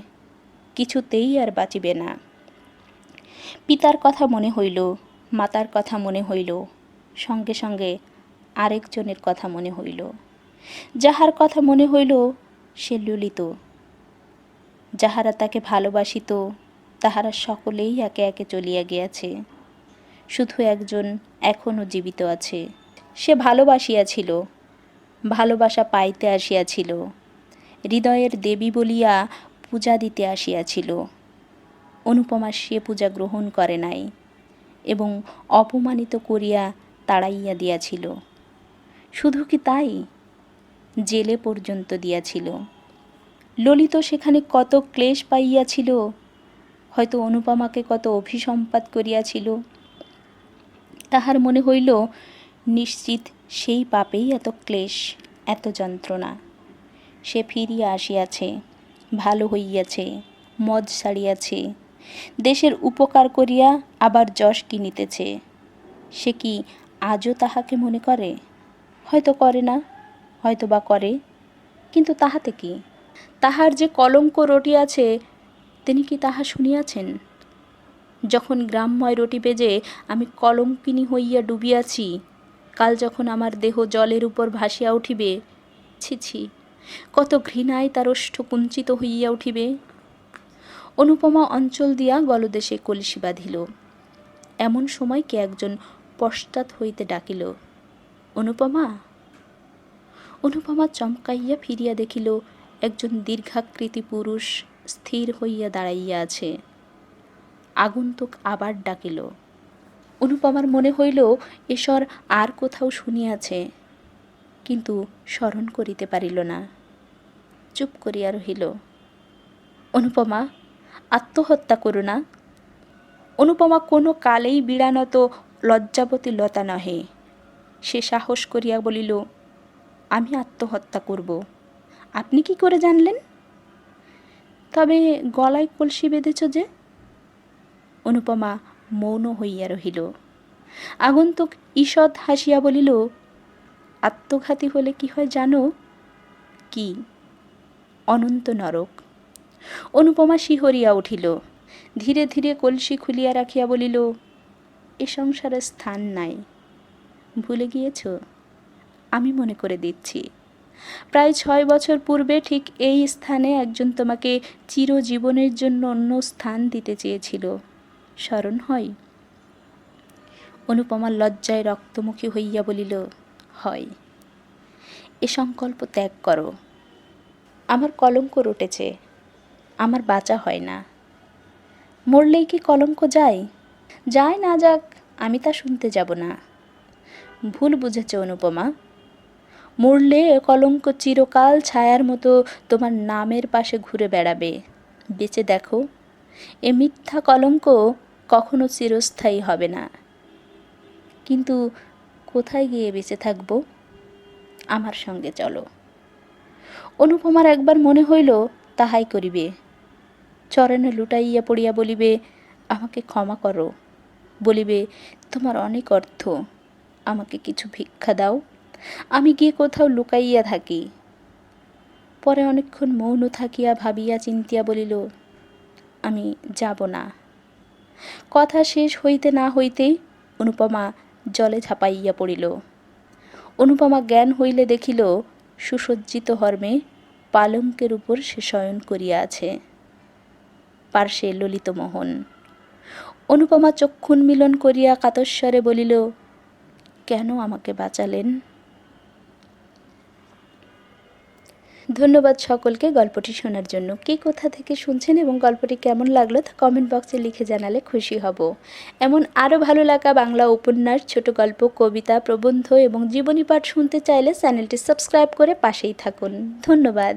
কিছুতেই আর বাঁচিবে না। পিতার কথা মনে হইল, মাতার কথা মনে হইল, সঙ্গে সঙ্গে আরেকজনের কথা মনে হইল। যাহার কথা মনে হইল সে ললিত। যাহারা তাকে ভালোবাসিত তাহারা সকলেই একে একে চলিয়া গিয়াছে, শুধু একজন এখনও জীবিত আছে। সে ভালোবাসিয়াছিল, ভালোবাসা পাইতে আসিয়াছিল, হৃদয়ের দেবী বলিয়া পূজা দিতে আসিয়াছিল। অনুপমা সে পূজা গ্রহণ করে নাই এবং অপমানিত করিয়া তাড়াইয়া দিয়াছিল। শুধু কি তাই, জেলে পর্যন্ত দিয়াছিল। ললিত সেখানে কত ক্লেশ পাইয়াছিল, হয়তো অনুপমাকে কত অভিসম্পাত করিয়াছিল। তাহার মনে হইল নিশ্চিত সেই পাপেই এত ক্লেশ, এত যন্ত্রণা। সে ফিরিয়া আসিয়াছে, ভালো হইয়াছে, মদ ছাড়িয়াছে, দেশের উপকার করিয়া আবার যশ কিনিতেছে। সে কি আজও তাহাকে মনে করে? হয়তো করে না, হয়তো বা করে, কিন্তু তাহাতে কি? তাহার যে কলঙ্ক রটিয়াছে তিনি কি তাহা শুনিয়াছেন? যখন গ্রামময় রটিবে যে আমি কলঙ্কিনী হইয়া ডুবিয়াছি, কাল যখন আমার দেহ জলের উপর ভাসিয়া উঠিবে, ছি ছি, কত ঘৃণায় তার ওষ্ঠ কুঞ্চিত হইয়া উঠিবে। অনুপমা অঞ্চল দিয়া গলদেশে কলসি বাঁধিল। এমন সময় কে একজন পশ্চাৎ হইতে ডাকিল, অনুপমা। অনুপমা চমকাইয়া ফিরিয়া দেখিল একজন দীর্ঘাকৃতি পুরুষ স্থির হইয়া দাঁড়াইয়া আছে। আগন্তুক আবার ডাকিল। অনুপমার মনে হইল এ স্বর আর কোথাও শুনিয়াছে, কিন্তু স্মরণ করিতে পারিল না। চুপ করিয়া রহিল। অনুপমা, আত্মহত্যা করো না। অনুপমা কোনো কালেই বিড়ানত লজ্জাবতী লতা নহে। সে সাহস করিয়া বলিল, আমি আত্মহত্যা করব। আপনি কি করে জানলেন? তবে গলায় কলসি বেঁধেছ যে? অনুপমা মৌন হইয়া রহিল। আগন্তুক ঈষৎ হাসিয়া বলিল, আত্মঘাতী হলে কি হয় জানো? কি? অনন্ত নরক। অনুপমা শিহরিয়া উঠিল। ধীরে ধীরে কলসি খুলিয়া রাখিয়া বলিল, এ সংসারে স্থান নাই। ভুলে গিয়েছ? আমি মনে করে দিচ্ছি। প্রায় 6 বছর পূর্বে ঠিক এই স্থানে একজন তোমাকে চিরজীবনের জন্য অন্য স্থান দিতে চেয়েছিল, স্মরণ হয়? অনুপমা লজ্জায় রক্তমুখী হইয়া বলিল, হয়। এ সংকল্প ত্যাগ করো। আমার কলঙ্ক রটেছে, আমার বাঁচা হয় না। মরলেই কি কলঙ্ক যায়? যায় না যাক, আমি তা শুনতে যাব না। ভুল বুঝেছ অনুপমা। মরলে কলঙ্ক চিরকাল ছায়ার মতো তোমার নামের পাশে ঘুরে বেড়াবে। বেঁচে দেখো, এ মিথ্যা কলঙ্ক কখনো চিরস্থায়ী হবে না। কিন্তু কোথায় গিয়ে বেঁচে থাকব? আমার সঙ্গে চলো। অনুপমার একবার মনে হইল তাহাই করিবে। চরণে লুটাইয়া পড়িয়া বলিবে, আমাকে ক্ষমা করো, বলিবে, তোমার অনেক অর্থ, আমাকে কিছু ভিক্ষা দাও, আমি গিয়ে কোথাও লুকাইয়া থাকি। পরে অনেকক্ষণ মৌন থাকিয়া ভাবিয়া চিন্তিয়া বলিল, আমি যাব না। কথা শেষ হইতে না হইতেই অনুপমা জলে ঝাঁপাইয়া পড়িল। অনুপমা জ্ঞান হইলে দেখিল সুসজ্জিত হর্মে পালঙ্কের উপর সে শয়ন করিয়া আছে, পার্শ্বে ললিতমোহন। অনুপমা চক্ষুন্মিলন করিয়া কাতস্বরে বলিল, কেন আমাকে বাঁচালেন? ধন্যবাদ সকলকে গল্পটি শোনার জন্য। কে কোথা থেকে শুনছেন এবং গল্পটি কেমন লাগলো তা কমেন্ট বক্সে লিখে জানালে খুশি হব। এমন আরও ভালো লাগা বাংলা উপন্যাস, ছোট গল্প, কবিতা, প্রবন্ধ এবং জীবনী পাঠ শুনতে চাইলে চ্যানেলটি সাবস্ক্রাইব করে পাশেই থাকুন। ধন্যবাদ।